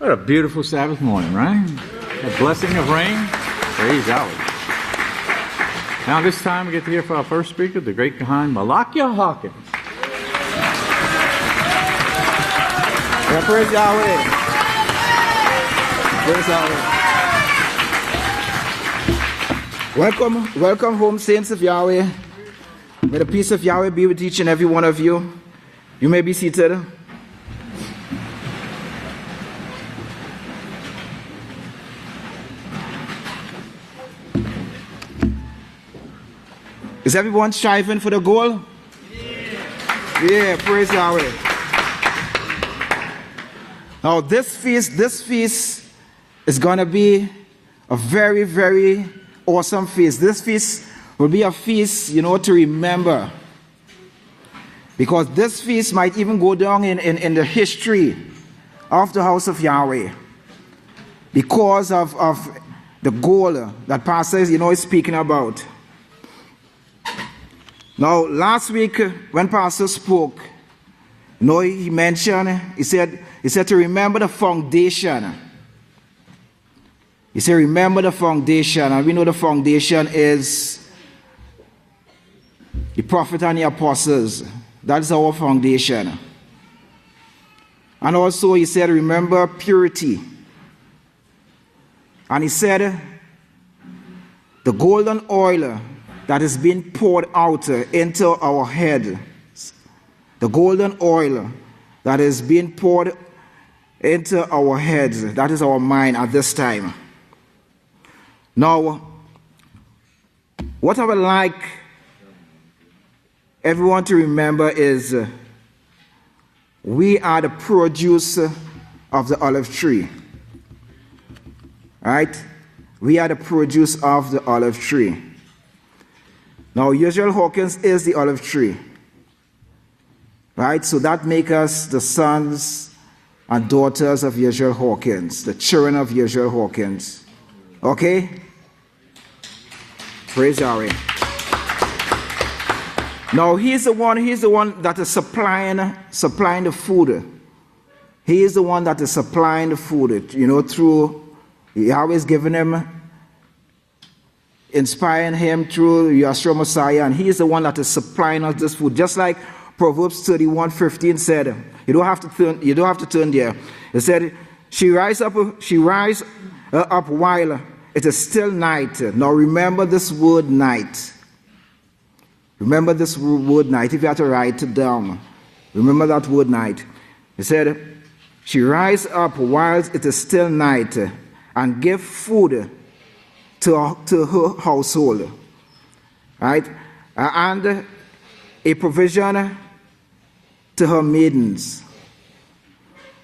What a beautiful Sabbath morning, right? A blessing of rain. Praise Yahweh. Now this time we get to hear from our first speaker, the great Kahan Malakia Hawkins. Yeah, praise Yahweh. Praise Yahweh. Welcome home, saints of Yahweh. May the peace of Yahweh be with each and every one of you. You may be seated. Is everyone striving for the goal? Yeah, praise Yahweh. Now this feast is going to be a very, very awesome feast. This feast will be a feast, to remember. Because this feast might even go down in the history of the House of Yahweh. Because of the goal that Pastor is speaking about. Now, last week when Pastor spoke, he mentioned, he said to remember the foundation. He said, remember the foundation. And we know the foundation is the prophet and the apostles. That is our foundation. And also he said, remember purity. And he said, the golden oil that is being poured out into our head. The golden oil that is being poured into our heads. That is our mind at this time. Now, what I would like everyone to remember is we are the produce of the olive tree. Right? We are the produce of the olive tree. Now, Yisrayl Hawkins is the olive tree. Right? So that makes us the sons and daughters of Yisrayl Hawkins, the children of Yisrayl Hawkins. Okay? Praise Yahweh. Now, he's the one that is supplying the food. He is the one that is supplying the food, through Yahweh is giving him, inspiring him through Yahshua Messiah, and he is the one that is supplying us this food. Just like Proverbs 31:15 said, you don't have to turn there. It said, she rise up while it is still night. Now remember this word night. Remember this word night. If you have to write it down, remember that word night. It said, she rise up while it is still night and give food to her household, right? And a provision to her maidens.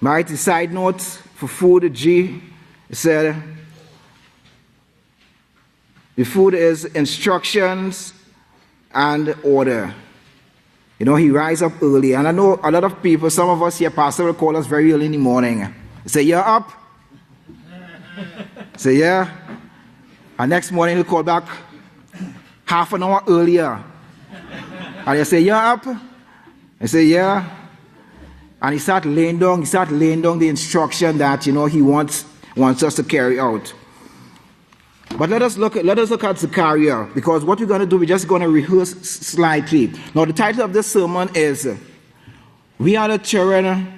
Right? The side note for food, G, it said, the food is instructions and order. He rise up early. And I know a lot of people, some of us here, Pastor will call us very early in the morning. He say, you're up? Say, yeah. And next morning he'll call back half an hour earlier. And you say, you're up? I say, yeah. And he start laying down the instruction that, he wants us to carry out. But let us look at Zechariah, because what we're going to do, we're just going to rehearse slightly. Now, the title of this sermon is, we are the children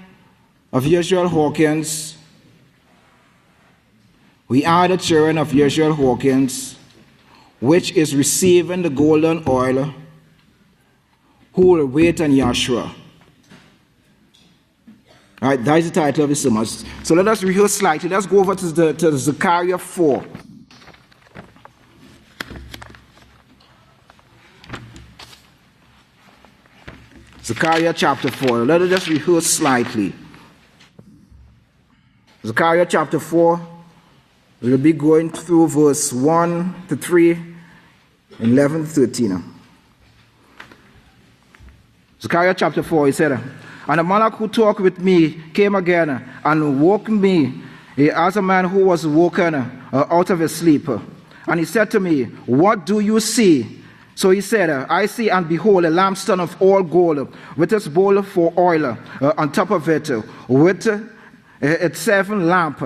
of Yisrayl Hawkins. We are the children of Yisrayl Hawkins, which is receiving the golden oil, who will wait on Yahshua. All right, that is the title of the sermon. So let us rehearse slightly. Let's go over to Zechariah 4. Zechariah chapter 4. Let us just rehearse slightly. Zechariah chapter 4. We'll be going through verse 1 to 3, 11 to 13. Zechariah chapter 4, he said, and the monarch who talked with me came again and woke me as a man who was woken out of his sleep. And he said to me, what do you see? So he said, I see and behold a lampstand of all gold with its bowl for oil on top of it, with It's 7 lamp,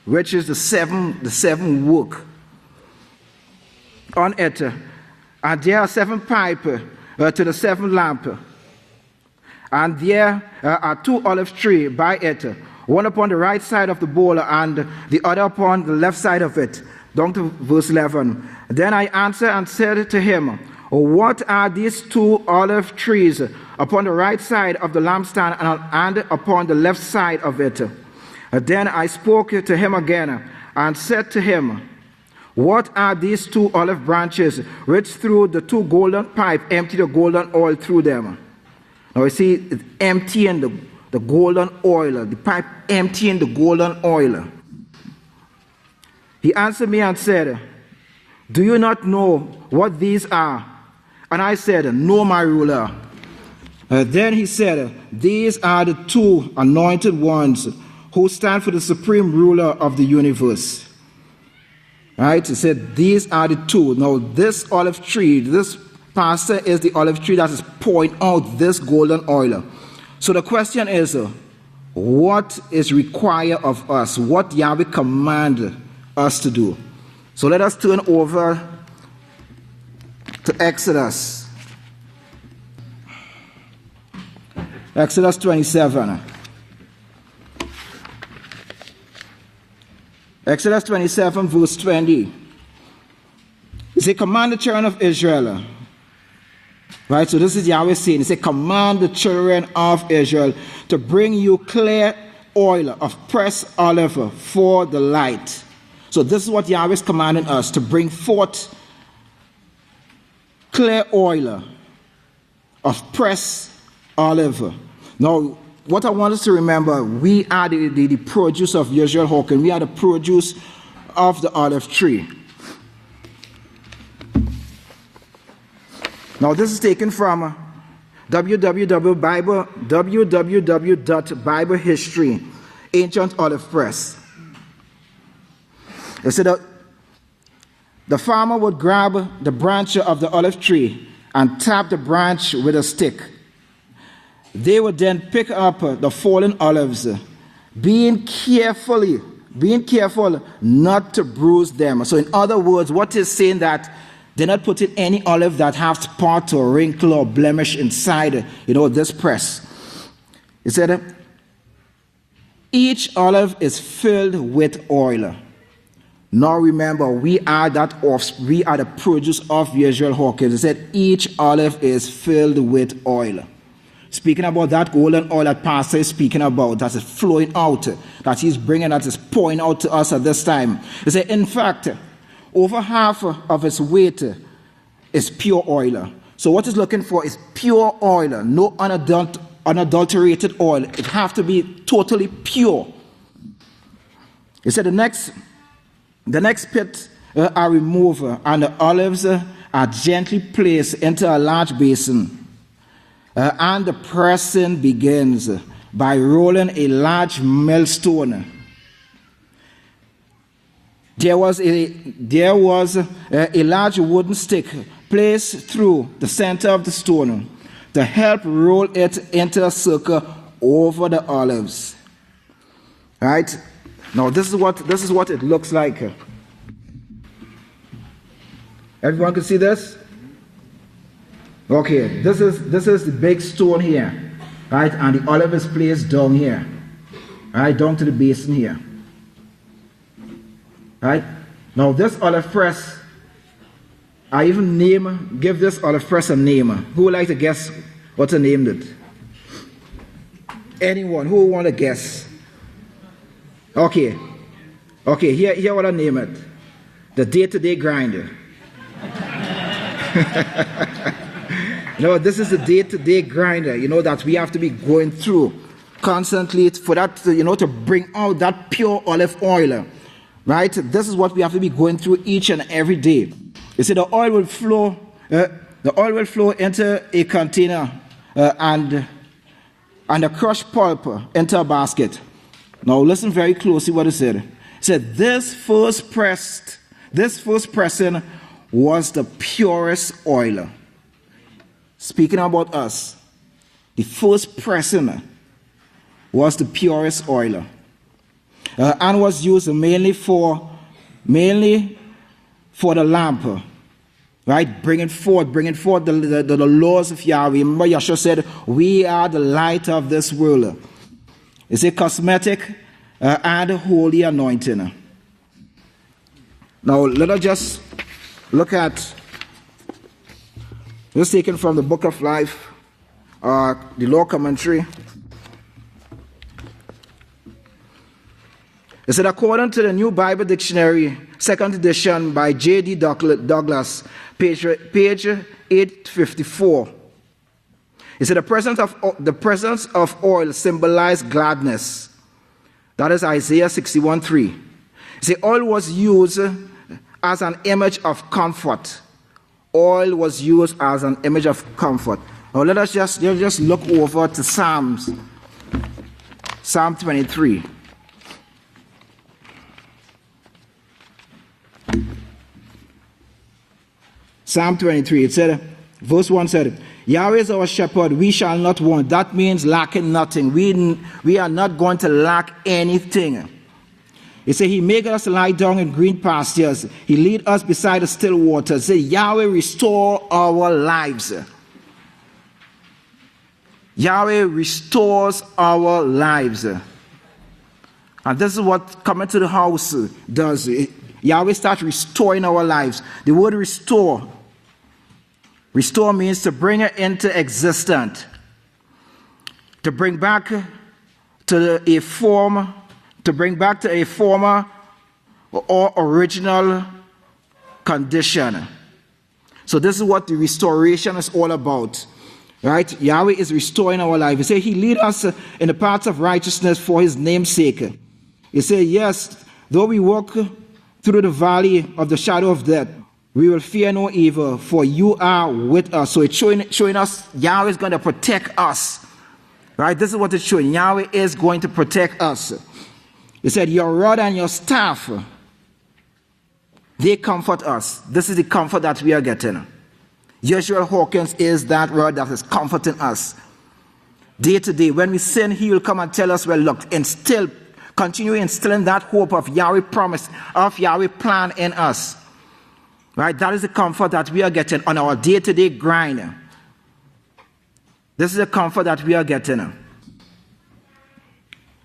which is the seven work on it. And there are 7 pipe to the 7 lamp. And there are 2 olive trees by it, one upon the right side of the bowl and the other upon the left side of it. Down to verse 11. Then I answered and said to him, what are these 2 olive trees upon the right side of the lampstand and upon the left side of it? Then I spoke to him again and said to him, what are these 2 olive branches which through the 2 golden pipes empty the golden oil through them? Now you see, it's emptying the golden oil, the pipe emptying the golden oil. He answered me and said, do you not know what these are? And I said, no, my ruler. Then he said, these are the 2 anointed ones who stand for the supreme ruler of the universe. Right? He said, these are the 2. Now, this olive tree, this pastor is the olive tree that is pouring out this golden oil. So the question is, what is required of us? What Yahweh commanded us to do? So let us turn over to Exodus. Exodus 27. Exodus 27, verse 20. He said, command the children of Israel. Right, so this is Yahweh saying, he said, command the children of Israel to bring you clear oil of pressed olive for the light. So this is what Yahweh is commanding us, to bring forth clear oil of pressed olive. Now, what I want us to remember, we are the produce of Yisrayl Hawking. We are the produce of the olive tree. Now, this is taken from www.biblehistory, Ancient Olive Press. It said that the farmer would grab the branch of the olive tree and tap the branch with a stick. They would then pick up the fallen olives, being careful not to bruise them. So in other words, what is saying that they're not putting any olive that has spot or wrinkle or blemish inside, this press. It said, each olive is filled with oil. Now remember, we are we are the produce of Yisrayl Hawkins. It said, each olive is filled with oil. Speaking about that golden oil that Pastor is speaking about, that is flowing out, that he's bringing, that is pouring out to us at this time. He said, in fact, over half of its weight is pure oil. So what he's looking for is pure oil, no unadulterated oil. It has to be totally pure. He said the next pit are removed, and the olives are gently placed into a large basin. And the pressing begins by rolling a large millstone. There was a large wooden stick placed through the center of the stone to help roll it into a circle over the olives. Right? Now this is what it looks like. Everyone can see this? Okay, this is the big stone here, right? And the olive is placed down here, right? Down to the basin here, right? Now this olive press, I even give this olive press a name. Who would like to guess what I named it? Anyone who would want to guess? Okay, here what I name it. The day-to-day grinder. This is the day-to-day grinder, that we have to be going through constantly for that, to bring out that pure olive oil, right? This is what we have to be going through each and every day. You see, the oil will flow into a container and the crushed pulp into a basket. Now listen very closely what it said. It said, this first pressing was the purest oil. Speaking about us, the first pressing was the purest oil. and was used mainly for the lamp, right? Bringing forth the laws of Yahweh. Remember, Yeshua said, "We are the light of this world." It's a cosmetic and holy anointing. Now, let us just look at this, taken from the Book of Life, the Law Commentary. It said, according to the New Bible Dictionary, 2nd edition by J.D. Douglas, page 854. It said, the presence of oil symbolized gladness. That is Isaiah 61:3. It said, oil was used as an image of comfort. Oil was used as an image of comfort. Now let us just look over to Psalm 23. Psalm 23, it said, verse 1 said, Yahweh is our shepherd, we shall not want. That means lacking nothing. We are not going to lack anything. It said, he made us lie down in green pastures. He lead us beside the still waters. It said, Yahweh restore our lives. Yahweh restores our lives. And this is what coming to the house does. Yahweh starts restoring our lives. The word restore means to bring it into existence, to bring back to a former or original condition. So this is what the restoration is all about, right? Yahweh is restoring our life. He said he lead us in the paths of righteousness for his name's sake. He said, yes, though we walk through the valley of the shadow of death, we will fear no evil, for you are with us. So it's showing us Yahweh is going to protect us. Right? This is what it's showing. Yahweh is going to protect us. He said, your rod and your staff, they comfort us. This is the comfort that we are getting. Yeshua Hawkins is that rod that is comforting us. Day to day, when we sin, he will come and tell us, well, look, continue instilling that hope of Yahweh promise, of Yahweh plan in us. Right? That is the comfort that we are getting on our day-to-day grind. This is the comfort that we are getting.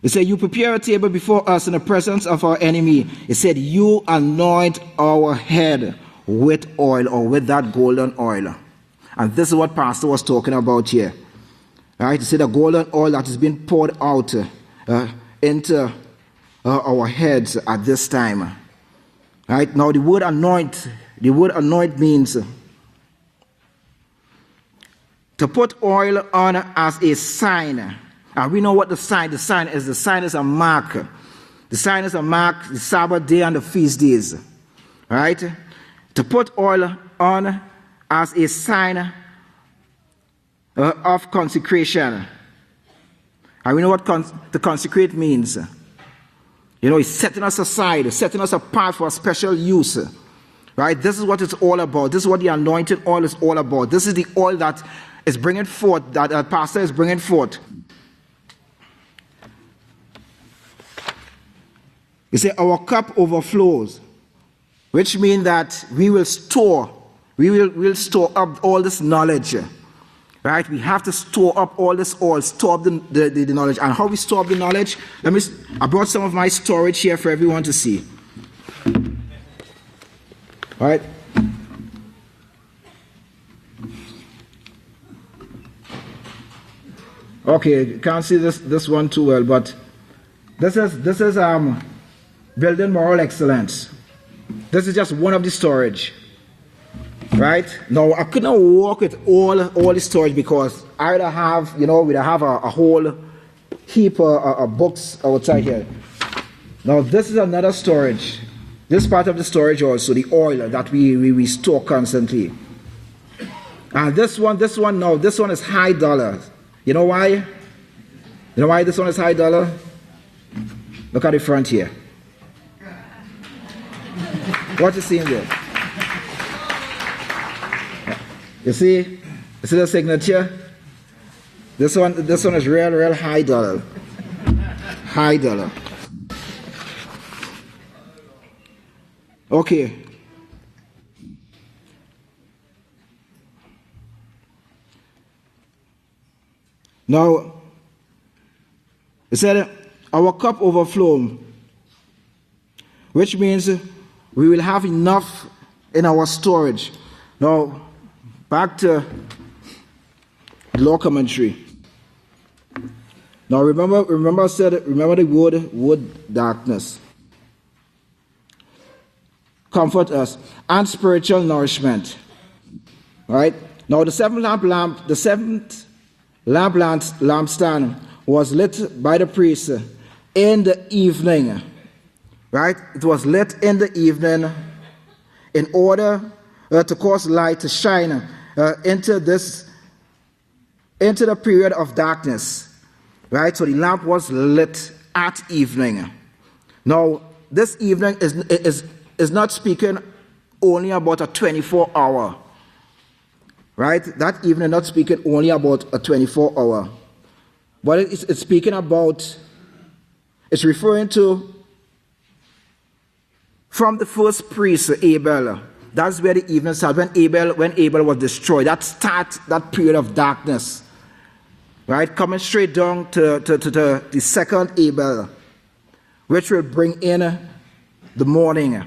It said, you prepare a table before us in the presence of our enemy. It said, you anoint our head with oil, or with that golden oil. And this is what Pastor was talking about here. Right? It said the golden oil that is being poured out into our heads at this time. Right? Now the word anoint means to put oil on as a sign. And we know what the sign is. The sign is a mark. The sign is a mark, the Sabbath day and the feast days. Right? To put oil on as a sign of consecration. And we know what to consecrate means. You know, it's setting us aside, setting us apart for a special use. Right? This is what it's all about. This is what the anointed oil is all about. This is the oil that is bringing forth, that our pastor is bringing forth. He said, our cup overflows, which means that we will store up all this knowledge. Right? We have to store up all this oil, store up the knowledge. And how we store up the knowledge? I brought some of my storage here for everyone to see. All right? Okay, you can't see this one too well, but this is building moral excellence. This is just one of the storage. Right? Now, I could not work with all the storage because we'd have a whole heap of books outside here. Now, this is another storage. This part of the storage also, the oil that we store constantly. And this one is high dollar. You know why? You know why this one is high dollar? Look at the front here. What you seeing there? You see the signature? This one is real high dollar. High dollar. Okay. Now, it said, our cup overflow, which means we will have enough in our storage. Now, back to the law commentary. Now, remember the word darkness. Comfort us and spiritual nourishment. All right. Now, the seventh lampstand was lit by the priest in the evening. Right? It was lit in the evening in order to cause light to shine into the period of darkness. Right? So the lamp was lit at evening. Now, this evening is not speaking only about a 24-hour. Right? That evening not speaking only about a 24-hour. But it's speaking about, it's referring to from the first priest, Abel. That's where the evening started. When Abel was destroyed, that period of darkness. Right? Coming straight down to the second Abel, which will bring in the morning.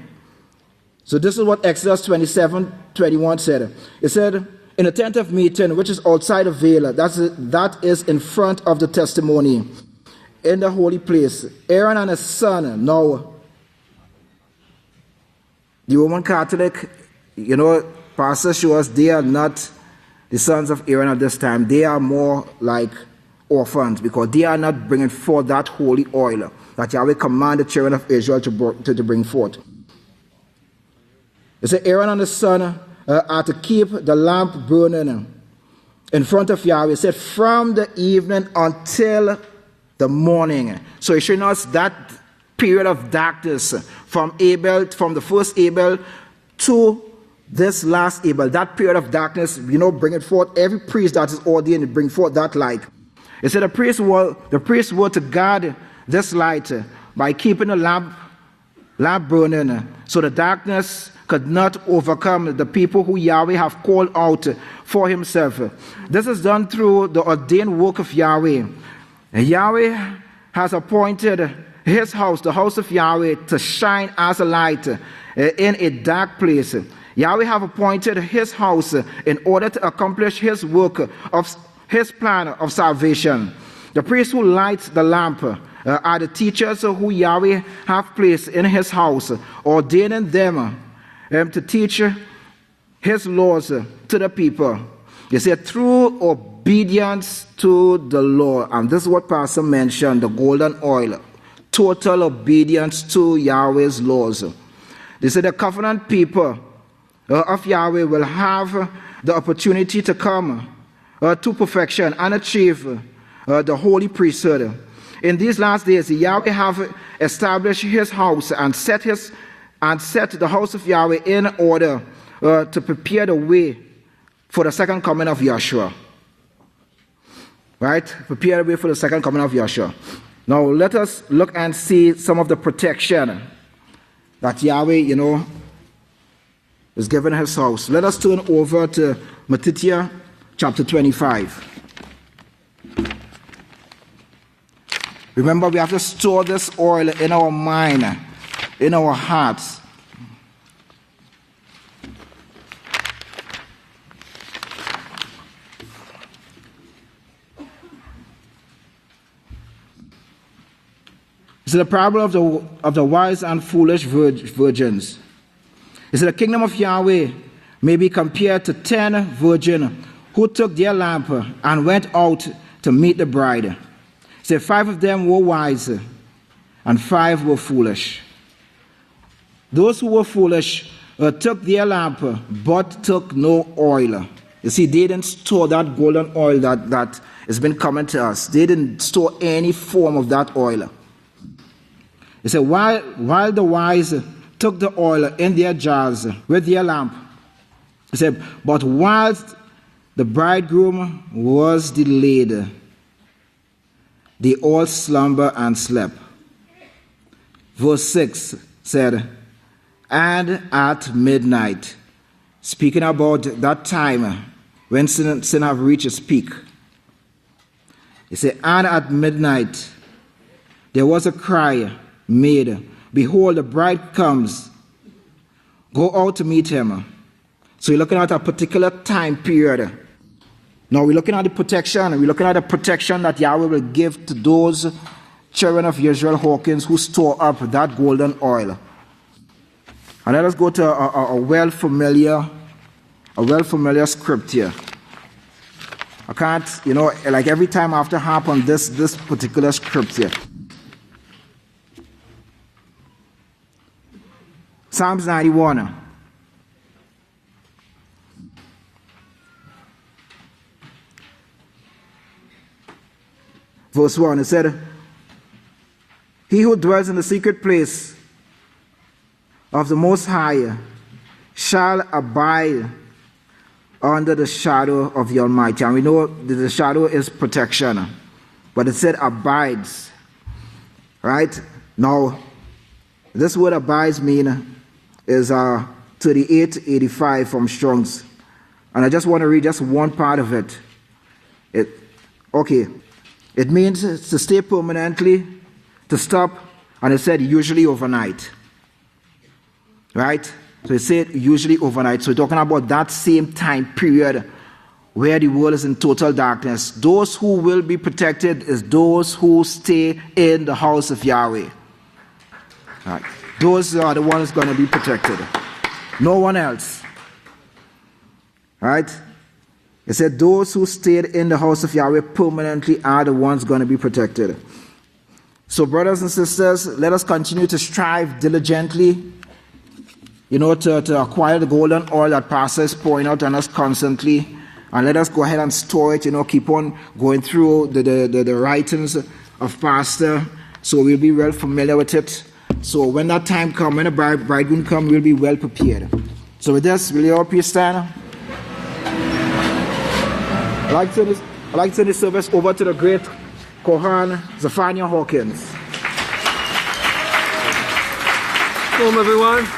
So this is what Exodus 27:21 said. It said, in the tent of meeting, which is outside the veil, that is in front of the testimony, in the holy place, Aaron and his son. Now, the Roman Catholic, pastors show us they are not the sons of Aaron at this time. They are more like orphans because they are not bringing forth that holy oil that Yahweh commanded the children of Israel to bring forth. It said Aaron and his son are to keep the lamp burning in front of Yahweh. It said from the evening until the morning. So it shows us that period of darkness from the first Abel to this last Abel. That period of darkness, bringing forth every priest that is ordained to bring forth that light. It said the priests were to guard this light by keeping the lamp burning, so the darkness could not overcome the people who Yahweh have called out for himself. This is done through the ordained work of Yahweh. And Yahweh has appointed his house, the house of Yahweh, to shine as a light in a dark place. Yahweh have appointed his house in order to accomplish his work of his plan of salvation. The priests who light the lamp are the teachers who Yahweh have placed in his house, ordaining them to teach his laws to the people. They said through obedience to the law. And this is what Pastor mentioned, the golden oil. Total obedience to Yahweh's laws. They said the covenant people of Yahweh will have the opportunity to come to perfection and achieve the holy priesthood. In these last days, Yahweh have established his house and set the house of Yahweh in order to prepare the way for the second coming of Yahshua. Right? Prepare the way for the second coming of Yahshua. Now, let us look and see some of the protection that Yahweh, is given his house. Let us turn over to Matthew chapter 25. Remember, we have to store this oil in our mind, in our hearts. It's the parable of the wise and foolish virgins. It's the kingdom of Yahweh may be compared to 10 virgins who took their lamp and went out to meet the bride. So 5 of them were wise and 5 were foolish. Those who were foolish took their lamp but took no oil. You see, they didn't store that golden oil that has been coming to us. They didn't store any form of that oil. He said, while the wise took the oil in their jars with their lamp, he said, but whilst the bridegroom was delayed, they all slumber and slept. Verse 6 said, and at midnight. Speaking about that time when sin have reached its peak. He said, and at midnight there was a cry made, behold, the bride comes, go out to meet him. So you're looking at a particular time period. Now we're looking at the protection, we're looking at the protection that Yahweh will give to those children of Yisrayl Hawkins who store up that golden oil. And let us go to a well familiar script here. I can't, like every time I have to harp on this particular script here. Psalms 91. Verse 1, it said, he who dwells in the secret place of the Most High shall abide under the shadow of the Almighty. And we know that the shadow is protection, but it said abides. Right? Now, this word abides mean is 3885 from Strong's. And I just want to read just one part of it. It means to stay permanently, to stop, and it said usually overnight. Right? So it said usually overnight. So we're talking about that same time period where the world is in total darkness. Those who will be protected is those who stay in the house of Yahweh. Right. Those are the ones going to be protected. No one else. Right? It said those who stayed in the house of Yahweh permanently are the ones going to be protected. So brothers and sisters, let us continue to strive diligently, to acquire the golden oil that Pastor is pouring out on us constantly. And let us go ahead and store it, keep on going through the writings of Pastor, so we'll be well familiar with it. So when that time comes, when the bridegroom comes, we'll be well prepared. So with this, will you all please stand? I'd like to send this service over to the great Kohan Zephaniah Hawkins. Shalom, everyone.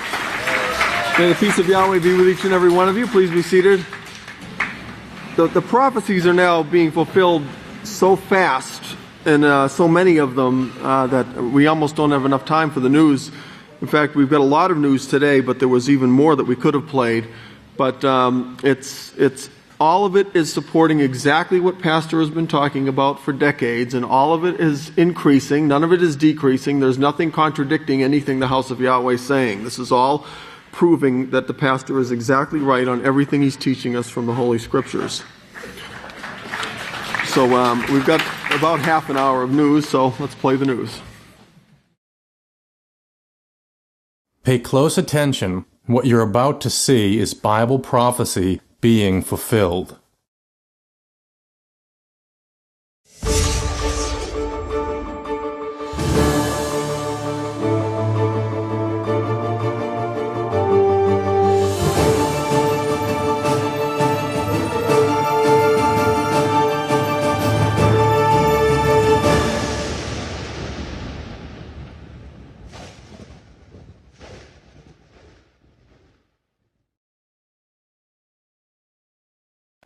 May the peace of Yahweh be with each and every one of you. Please be seated. The prophecies are now being fulfilled so fast, and so many of them, that we almost don't have enough time for the news. In fact, we've got a lot of news today, but there was even more that we could have played. But it's all of it is supporting exactly what Pastor has been talking about for decades, and all of it is increasing. None of it is decreasing. There's nothing contradicting anything the House of Yahweh is saying. This is all proving that the pastor is exactly right on everything he's teaching us from the Holy Scriptures. So we've got about half an hour of news, so let's play the news. Pay close attention. What you're about to see is Bible prophecy being fulfilled.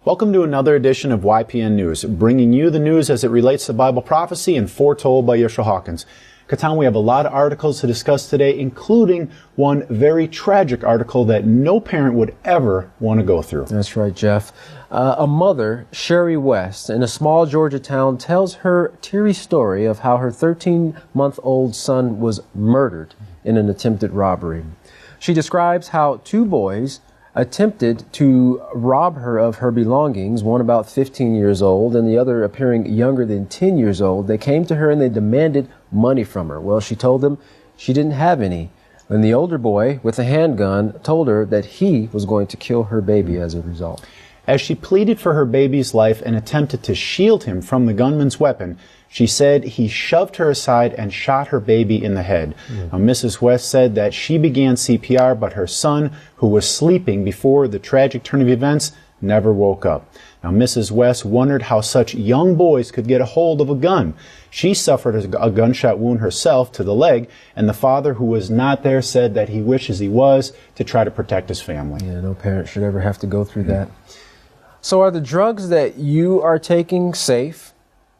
Welcome to another edition of YPN News, bringing you the news as it relates to Bible prophecy and foretold by Yisrayl Hawkins. Katan, we have a lot of articles to discuss today, including one very tragic article that no parent would ever want to go through. That's right, Jeff. A mother, Sherry West, in a small Georgia town, tells her teary story of how her 13-month-old son was murdered in an attempted robbery. She describes how two boys attempted to rob her of her belongings, one about 15 years old and the other appearing younger than 10 years old. They came to her and they demanded money from her. Well, she told them she didn't have any. And the older boy with a handgun told her that he was going to kill her baby as a result. As she pleaded for her baby's life and attempted to shield him from the gunman's weapon, she said he shoved her aside and shot her baby in the head. Now, Mrs. West said that she began CPR, but her son, who was sleeping before the tragic turn of events, never woke up. Now, Mrs. West wondered how such young boys could get a hold of a gun. She suffered a gunshot wound herself to the leg, and the father, who was not there, said that he wishes he was to try to protect his family. Yeah, no parent should ever have to go through that. So are the drugs that you are taking safe?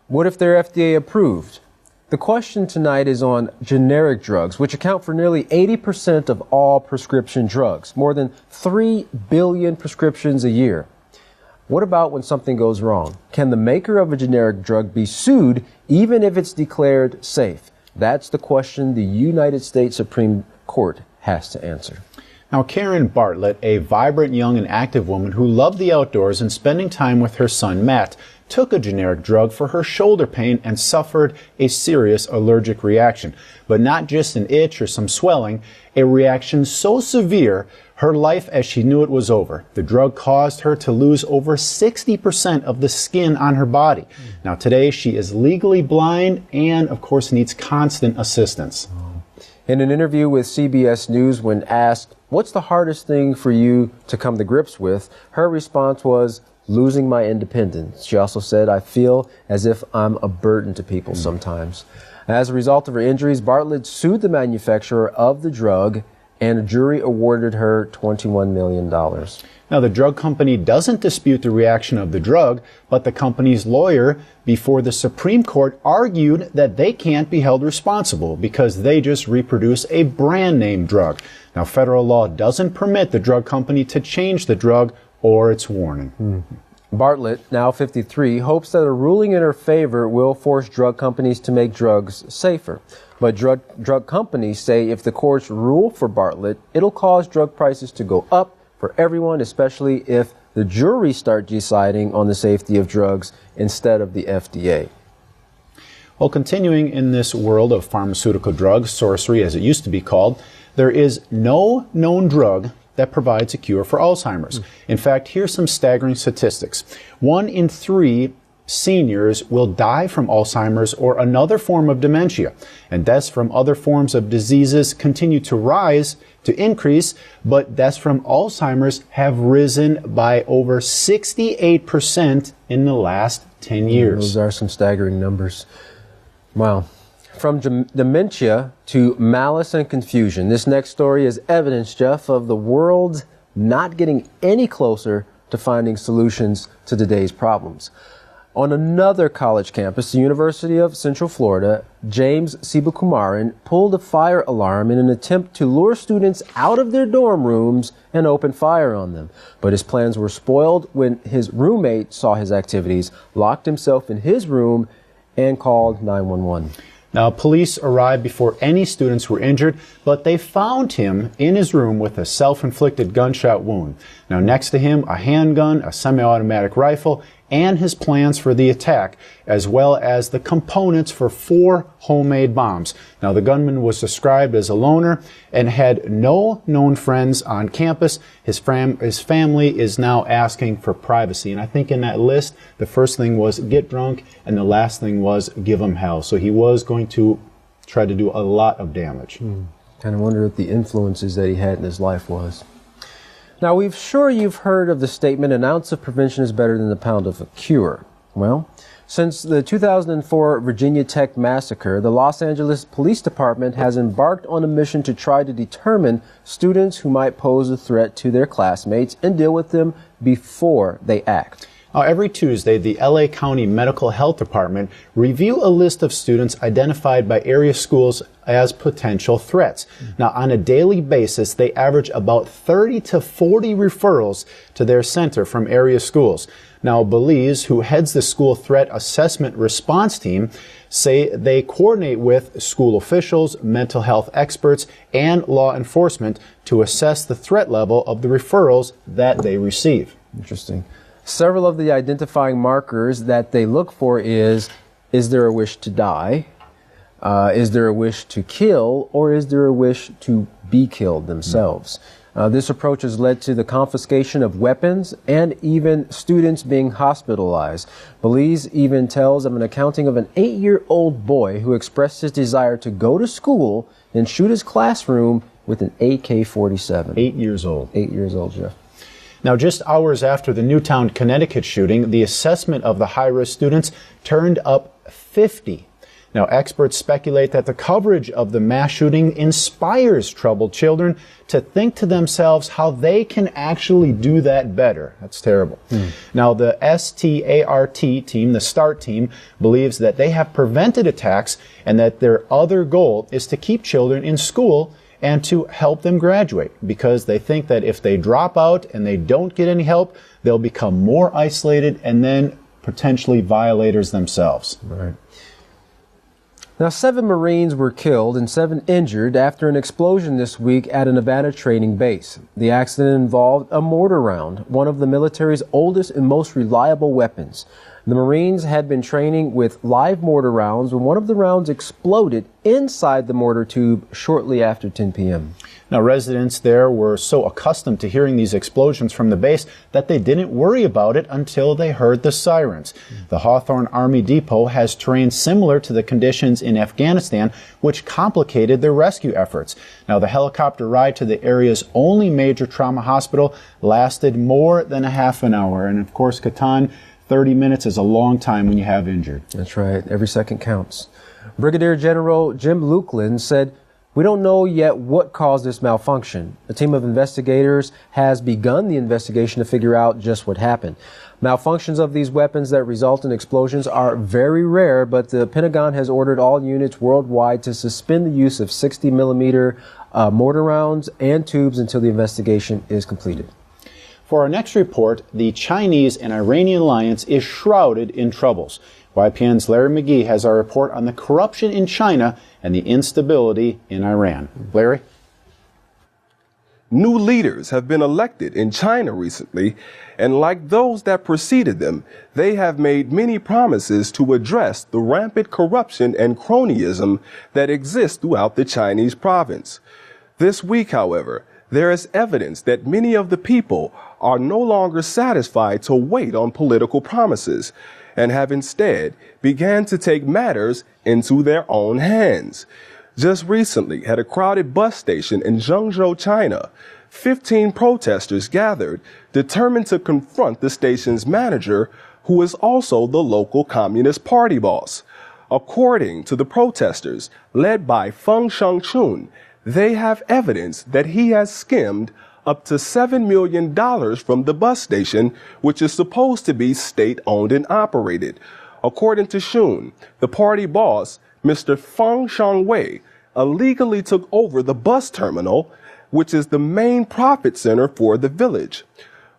What if they're FDA approved? The question tonight is on generic drugs, which account for nearly 80% of all prescription drugs, more than 3 billion prescriptions a year. What about when something goes wrong? Can the maker of a generic drug be sued even if it's declared safe? That's the question the United States Supreme Court has to answer. Now, Karen Bartlett, a vibrant, young, and active woman who loved the outdoors and spending time with her son Matt, took a generic drug for her shoulder pain and suffered a serious allergic reaction. But not just an itch or some swelling, a reaction so severe her life as she knew it was over. The drug caused her to lose over 60% of the skin on her body. Now today she is legally blind and of course needs constant assistance. In an interview with CBS News, when asked, "What's the hardest thing for you to come to grips with?" her response was, "Losing my independence." She also said, "I feel as if I'm a burden to people sometimes." As a result of her injuries, Bartlett sued the manufacturer of the drug, and a jury awarded her $21 million. Now, the drug company doesn't dispute the reaction of the drug, but the company's lawyer before the Supreme Court argued that they can't be held responsible because they just reproduce a brand name drug. Now, federal law doesn't permit the drug company to change the drug or its warning. Bartlett, now 53, hopes that a ruling in her favor will force drug companies to make drugs safer. But drug companies say if the courts rule for Bartlett, it'll cause drug prices to go up for everyone, especially if the jury start deciding on the safety of drugs instead of the FDA. Well, continuing in this world of pharmaceutical drugs, sorcery as it used to be called, there is no known drug that provides a cure for Alzheimer's. In fact, here's some staggering statistics. 1 in 3 seniors will die from Alzheimer's or another form of dementia, and deaths from other forms of diseases continue to increase, but deaths from Alzheimer's have risen by over 68% in the last 10 years. Those are some staggering numbers. Wow. From dementia to malice and confusion. This next story is evidence, Jeff, of the world not getting any closer to finding solutions to today's problems. On another college campus, the University of Central Florida, James Sibakumaran pulled a fire alarm in an attempt to lure students out of their dorm rooms and open fire on them. But his plans were spoiled when his roommate saw his activities, locked himself in his room, and called 911. Now, police arrived before any students were injured, but they found him in his room with a self-inflicted gunshot wound. Now, next to him, a handgun, a semi-automatic rifle, and his plans for the attack, as well as the components for 4 homemade bombs. Now, the gunman was described as a loner and had no known friends on campus. His family is now asking for privacy. And I think in that list, the first thing was get drunk, and the last thing was give him hell. So he was going to try to do a lot of damage. Kind of wonder what the influences that he had in his life was. Now, you've heard of the statement, an ounce of prevention is better than a pound of a cure. Well, since the 2004 Virginia Tech massacre, the Los Angeles Police Department has embarked on a mission to try to determine students who might pose a threat to their classmates and deal with them before they act. Now, every Tuesday, the LA County Medical Health Department review a list of students identified by area schools as potential threats. Now, on a daily basis, they average about 30 to 40 referrals to their center from area schools. Now, Belize, who heads the school threat assessment response team, say they coordinate with school officials, mental health experts, and law enforcement to assess the threat level of the referrals that they receive. Interesting. Several of the identifying markers that they look for is there a wish to die? Is there a wish to kill? Or is there a wish to be killed themselves? This approach has led to the confiscation of weapons and even students being hospitalized. Belize even tells of an accounting of an 8-year-old boy who expressed his desire to go to school and shoot his classroom with an AK-47. 8 years old. 8 years old, Jeff. Now, just hours after the Newtown, Connecticut shooting, the assessment of the high-risk students turned up 50. Now, experts speculate that the coverage of the mass shooting inspires troubled children to think to themselves how they can actually do that better. That's terrible. Now, the START team, the START team, believes that they have prevented attacks and that their other goal is to keep children in school and to help them graduate, because they think that if they drop out and they don't get any help, they'll become more isolated and then potentially violators themselves. Right. Now, 7 Marines were killed and 7 injured after an explosion this week at a Nevada training base. The accident involved a mortar round, one of the military's oldest and most reliable weapons. The Marines had been training with live mortar rounds when one of the rounds exploded inside the mortar tube shortly after 10 p.m. Now, residents there were so accustomed to hearing these explosions from the base that they didn't worry about it until they heard the sirens. The Hawthorne Army Depot has terrain similar to the conditions in Afghanistan, which complicated their rescue efforts. Now, the helicopter ride to the area's only major trauma hospital lasted more than a half an hour. And of course, Catan, 30 minutes is a long time when you have injured. That's right. Every second counts. Brigadier General Jim Lukeland said, "We don't know yet what caused this malfunction. A team of investigators has begun the investigation to figure out just what happened. Malfunctions of these weapons that result in explosions are very rare, but the Pentagon has ordered all units worldwide to suspend the use of 60-millimeter mortar rounds and tubes until the investigation is completed." For our next report, the Chinese and Iranian alliance is shrouded in troubles. YPN's Larry McGee has our report on the corruption in China and the instability in Iran. Larry? New leaders have been elected in China recently, and like those that preceded them, they have made many promises to address the rampant corruption and cronyism that exists throughout the Chinese province. This week, however, there is evidence that many of the people are no longer satisfied to wait on political promises and have instead began to take matters into their own hands. Just recently, at a crowded bus station in Zhengzhou, China, 15 protesters gathered, determined to confront the station's manager, who is also the local Communist Party boss. According to the protesters, led by Feng Shengchun, they have evidence that he has skimmed up to $7 million from the bus station, which is supposed to be state-owned and operated. According to Shun, the party boss, Mr. Feng Shangwei, illegally took over the bus terminal, which is the main profit center for the village.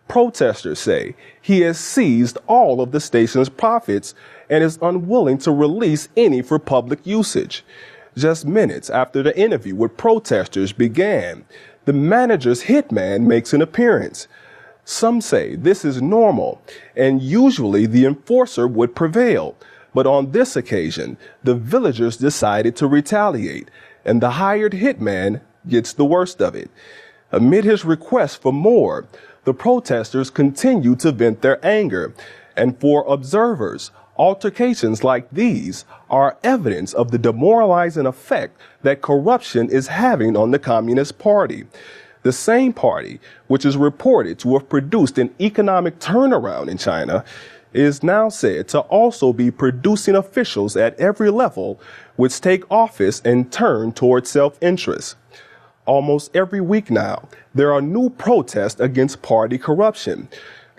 Protesters say he has seized all of the station's profits and is unwilling to release any for public usage. Just minutes after the interview with protesters began, the manager's hitman makes an appearance. Some say this is normal, and usually the enforcer would prevail. But on this occasion, the villagers decided to retaliate, and the hired hitman gets the worst of it. Amid his request for more, the protesters continue to vent their anger, and for observers, altercations like these are evidence of the demoralizing effect that corruption is having on the Communist Party. The same party, which is reported to have produced an economic turnaround in China, is now said to also be producing officials at every level which take office and turn toward self-interest. Almost every week now, there are new protests against party corruption.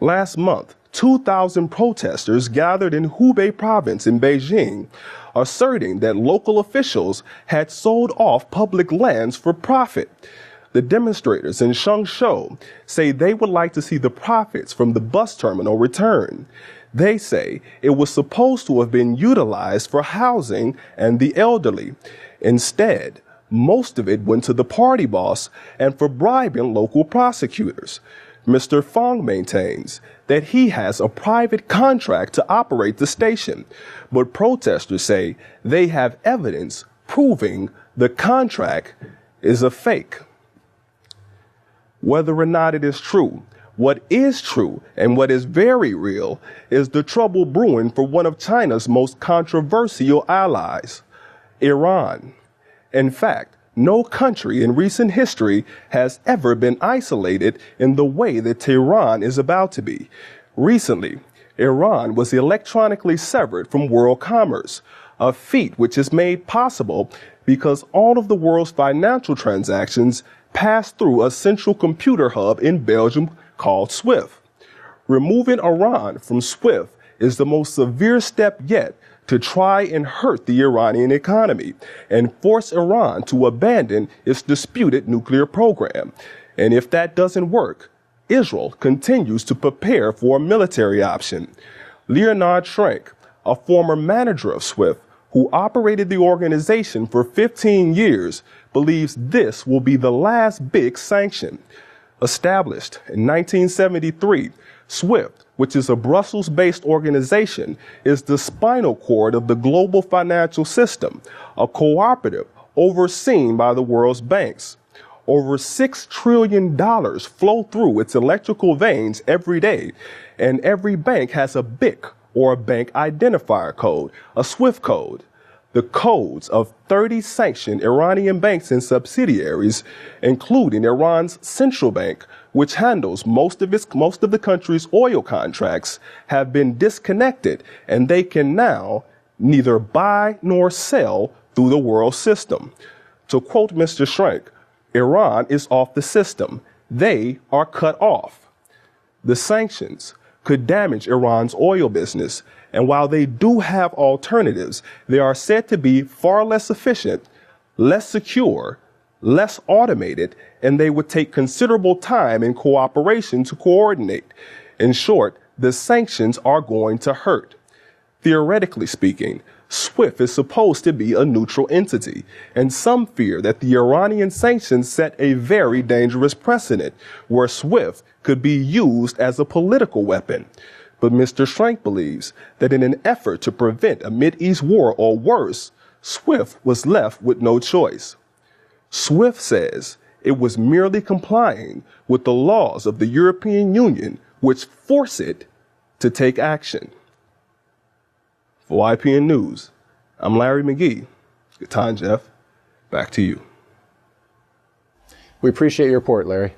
Last month, 2,000 protesters gathered in Hubei province in Beijing, asserting that local officials had sold off public lands for profit. The demonstrators in Shengzhou say they would like to see the profits from the bus terminal return. They say it was supposed to have been utilized for housing and the elderly. Instead, most of it went to the party boss and for bribing local prosecutors. Mr. Fong maintains that he has a private contract to operate the station, but protesters say they have evidence proving the contract is a fake. Whether or not it is true, what is true and what is very real is the trouble brewing for one of China's most controversial allies, Iran. In fact, No country in recent history has ever been isolated in the way that Tehran is about to be. Recently, Iran was electronically severed from world commerce, a feat which is made possible because all of the world's financial transactions pass through a central computer hub in Belgium called SWIFT. Removing Iran from SWIFT is the most severe step yet to try and hurt the Iranian economy and force Iran to abandon its disputed nuclear program. And if that doesn't work, Israel continues to prepare for a military option. Leonard Schrank, a former manager of SWIFT, who operated the organization for 15 years, believes this will be the last big sanction. Established in 1973, SWIFT, which is a Brussels-based organization, is the spinal cord of the global financial system, a cooperative overseen by the world's banks. Over $6 trillion flow through its electrical veins every day, and every bank has a BIC, or a bank identifier code, a SWIFT code. The codes of 30 sanctioned Iranian banks and subsidiaries, including Iran's central bank, which handles most of the country's oil contracts, have been disconnected, and they can now neither buy nor sell through the world system. To quote Mr. Schrank, Iran is off the system. They are cut off. The sanctions could damage Iran's oil business, and while they do have alternatives, they are said to be far less efficient, less secure, less automated, and they would take considerable time and cooperation to coordinate. In short, the sanctions are going to hurt. Theoretically speaking, SWIFT is supposed to be a neutral entity, and some fear that the Iranian sanctions set a very dangerous precedent where SWIFT could be used as a political weapon. But Mr. Schrank believes that in an effort to prevent a Mideast war or worse, SWIFT was left with no choice. SWIFT says it was merely complying with the laws of the European Union, which force it to take action. For YPN News, I'm Larry McGee. Good time, Jeff. Back to you. We appreciate your report, Larry.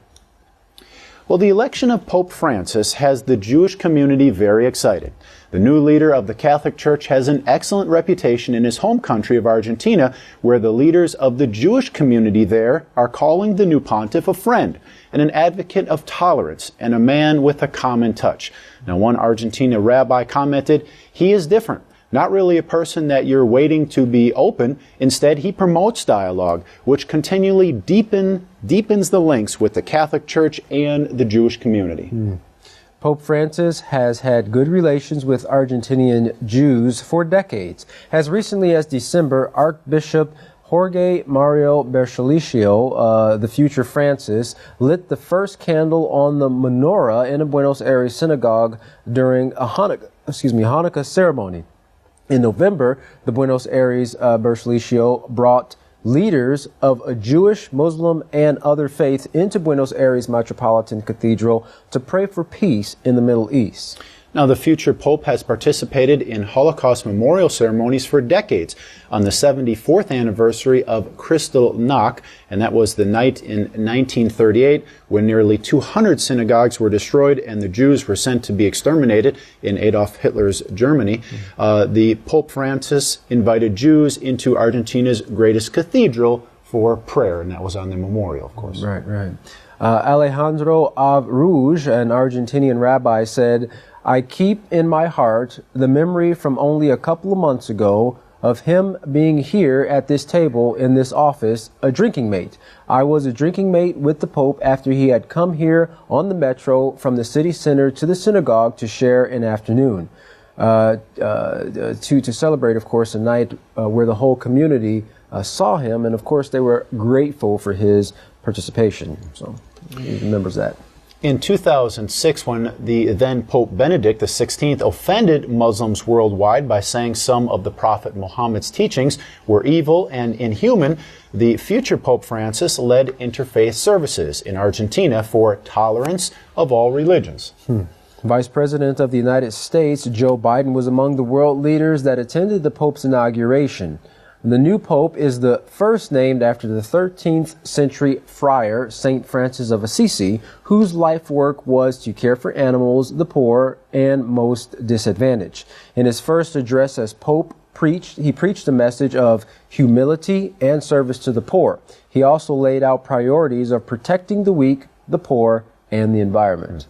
Well, the election of Pope Francis has the Jewish community very excited. The new leader of the Catholic Church has an excellent reputation in his home country of Argentina, where the leaders of the Jewish community there are calling the new pontiff a friend and an advocate of tolerance and a man with a common touch. Now, one Argentina rabbi commented, "He is different. Not really a person that you're waiting to be open. Instead, he promotes dialogue, which continually deepens the links with the Catholic Church and the Jewish community." Pope Francis has had good relations with Argentinian Jews for decades. As recently as December, Archbishop Jorge Mario Bergoglio, the future Francis, lit the first candle on the menorah in a Buenos Aires synagogue during a Hanukkah ceremony. In November, the Buenos Aires Bergoglio brought leaders of a Jewish, Muslim, and other faith into Buenos Aires Metropolitan Cathedral to pray for peace in the Middle East. Now, the future Pope has participated in Holocaust memorial ceremonies for decades. On the 74th anniversary of Kristallnacht, and that was the night in 1938 when nearly 200 synagogues were destroyed and the Jews were sent to be exterminated in Adolf Hitler's Germany, the Pope Francis invited Jews into Argentina's greatest cathedral for prayer, and that was on the memorial, of course. Right. Alejandro Avruj, an Argentinian rabbi, said, "I keep in my heart the memory from only a couple of months ago of him being here at this table in this office, a drinking mate. I was a drinking mate with the Pope after he had come here on the metro from the city center to the synagogue to share an afternoon." To celebrate, of course, a night where the whole community saw him, and of course they were grateful for his participation. So he remembers that. In 2006, when the then Pope Benedict XVI offended Muslims worldwide by saying some of the Prophet Muhammad's teachings were evil and inhuman, the future Pope Francis led interfaith services in Argentina for tolerance of all religions. Vice President of the United States, Joe Biden, was among the world leaders that attended the Pope's inauguration. The new pope is the first named after the 13th century friar Saint Francis of Assisi, whose life work was to care for animals, the poor, and most disadvantaged. In his first address as pope, he preached a message of humility and service to the poor. He also laid out priorities of protecting the weak, the poor, and the environment.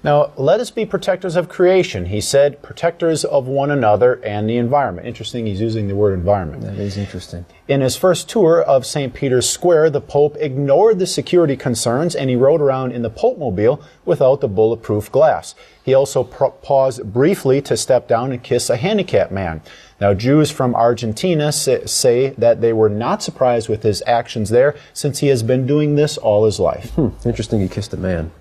Now, let us be protectors of creation. He said, protectors of one another and the environment. Interesting, he's using the word environment. That is interesting. In his first tour of St. Peter's Square, the Pope ignored the security concerns and he rode around in the Pope-mobile without the bulletproof glass. He also paused briefly to step down and kiss a handicapped man. Now, Jews from Argentina say that they were not surprised with his actions there since he has been doing this all his life. Interesting, he kissed a man.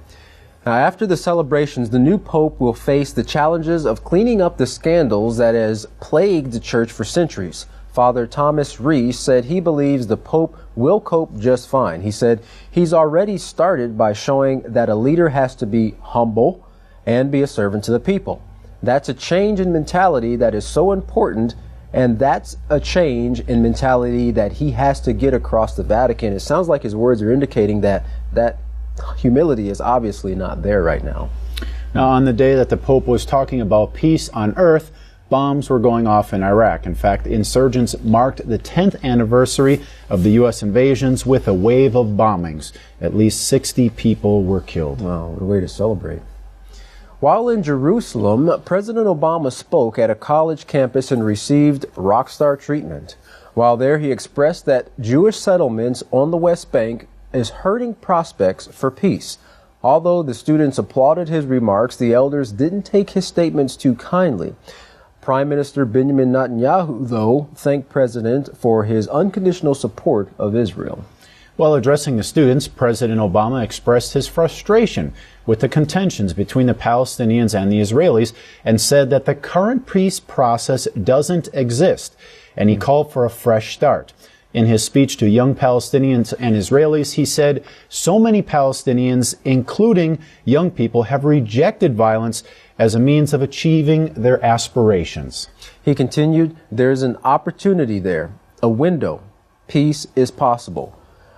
Now, after the celebrations, the new pope will face the challenges of cleaning up the scandals that has plagued the church for centuries. Father Thomas Rees said he believes the pope will cope just fine. He said he's already started by showing that a leader has to be humble and be a servant to the people. That's a change in mentality that is so important, and that's a change in mentality that he has to get across the Vatican. It sounds like his words are indicating that humility is obviously not there right now. Now, on the day that the Pope was talking about peace on earth, bombs were going off in Iraq. In fact, insurgents marked the 10th anniversary of the U.S. invasions with a wave of bombings. At least 60 people were killed. Wow, what a way to celebrate. While in Jerusalem, President Obama spoke at a college campus and received rock star treatment. While there, he expressed that Jewish settlements on the West Bank is hurting prospects for peace. Although the students applauded his remarks, the elders didn't take his statements too kindly. Prime Minister Benjamin Netanyahu, though, thanked President for his unconditional support of Israel. While addressing the students, President Obama expressed his frustration with the contentions between the Palestinians and the Israelis and said that the current peace process doesn't exist, and he called for a fresh start. In his speech to young Palestinians and Israelis, he said, so many Palestinians, including young people, have rejected violence as a means of achieving their aspirations. He continued, there's an opportunity there, a window. Peace is possible.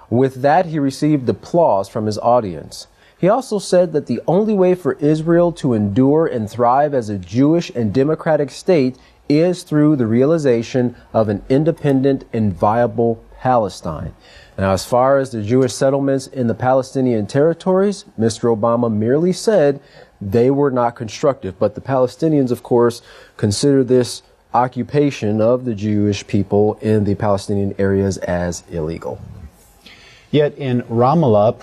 With that, he received applause from his audience. He also said that the only way for Israel to endure and thrive as a Jewish and democratic state is through the realization of an independent and viable Palestine. Now, as far as the Jewish settlements in the Palestinian territories, Mr. Obama merely said they were not constructive. But the Palestinians, of course, consider this occupation of the Jewish people in the Palestinian areas as illegal. Yet in Ramallah,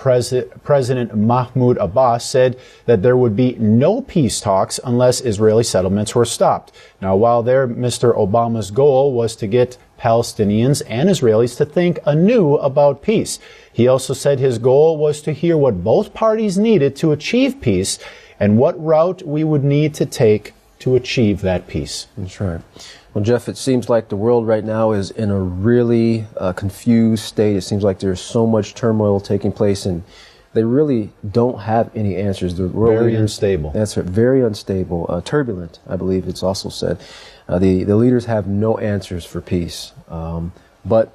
President Mahmoud Abbas said that there would be no peace talks unless Israeli settlements were stopped. Now, while there, Mr. Obama's goal was to get Palestinians and Israelis to think anew about peace. He also said his goal was to hear what both parties needed to achieve peace and what route we would need to take to achieve that peace. That's right. Well, Jeff, it seems like the world right now is in a really confused state. It seems like there's so much turmoil taking place, and they really don't have any answers. The world very unstable. That's right, very unstable, turbulent, I believe it's also said. The leaders have no answers for peace. But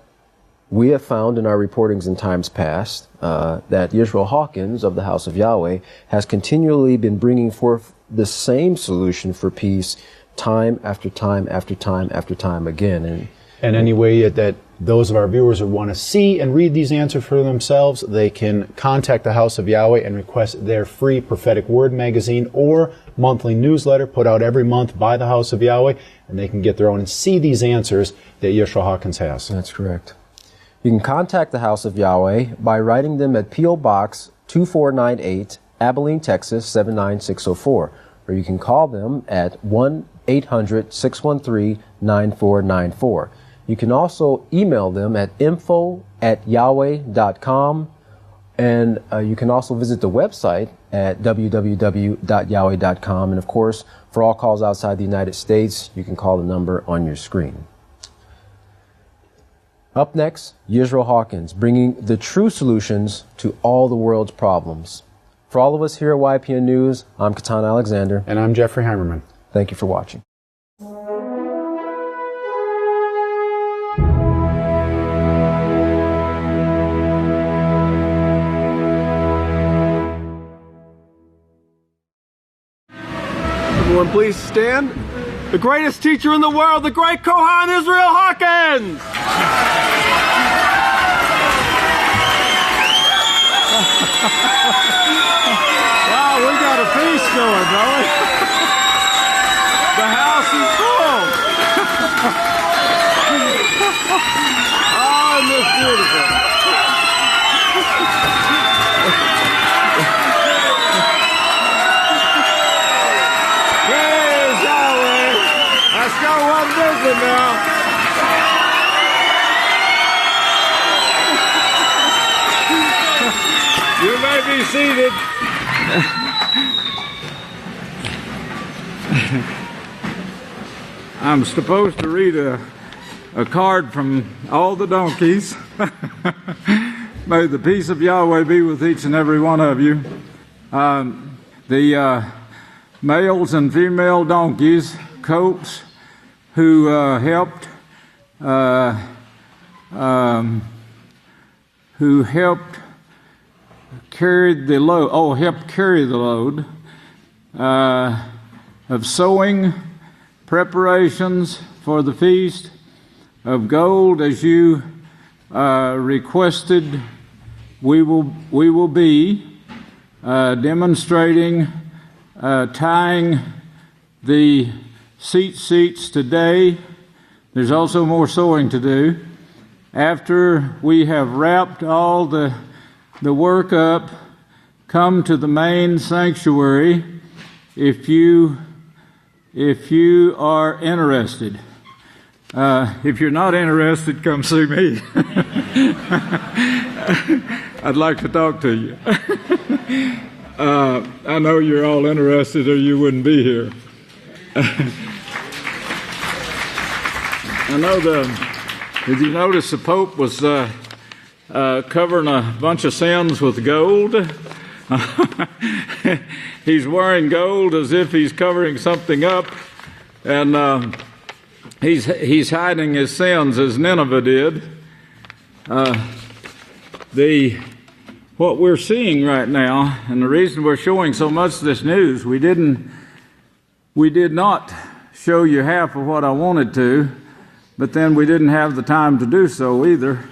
we have found in our reportings in times past that Yisrayl Hawkins of the House of Yahweh has continually been bringing forth the same solution for peace time after time after time after time again. And any way that those of our viewers who want to see and read these answers for themselves, they can contact the House of Yahweh and request their free Prophetic Word magazine or monthly newsletter put out every month by the House of Yahweh, and they can get their own and see these answers that Yisrayl Hawkins has. That's correct. You can contact the House of Yahweh by writing them at P.O. Box 2498, Abilene, Texas 79604, or you can call them at 1-800-613-9494. You can also email them at info@yahweh.com, and you can also visit the website at www.yahweh.com. And of course, for all calls outside the United States, you can call the number on your screen. Up next, Yisrayl Hawkins, bringing the true solutions to all the world's problems. For all of us here at YPN News, I'm Katan Alexander. And I'm Jeffrey Heimerman. Thank you for watching. please stand? The greatest teacher in the world, the great Kohan Yisrayl Hawkins! Wow, we got a feast going, don't we? The house is full. Oh, isn't this beautiful? Praise Yahweh. Let's go one visit now. You may be seated. I'm supposed to read a card from all the donkeys. May the peace of Yahweh be with each and every one of you. The males and female donkeys, colts, who helped carried the load. Helped carry the load of sowing, preparations for the feast of gold, as you requested. We will be demonstrating tying the seats today. There's also more sewing to do. After we have wrapped all the work up, come to the main sanctuary if you are interested. If you're not interested, come see me. I'd like to talk to you. I know you're all interested or you wouldn't be here. I know did you notice the Pope was covering a bunch of sins with gold? He's wearing gold as if he's covering something up, and he's hiding his sins as Nineveh did. What we're seeing right now, and the reason we're showing so much of this news, we did not show you half of what I wanted to, but then we didn't have the time to do so either.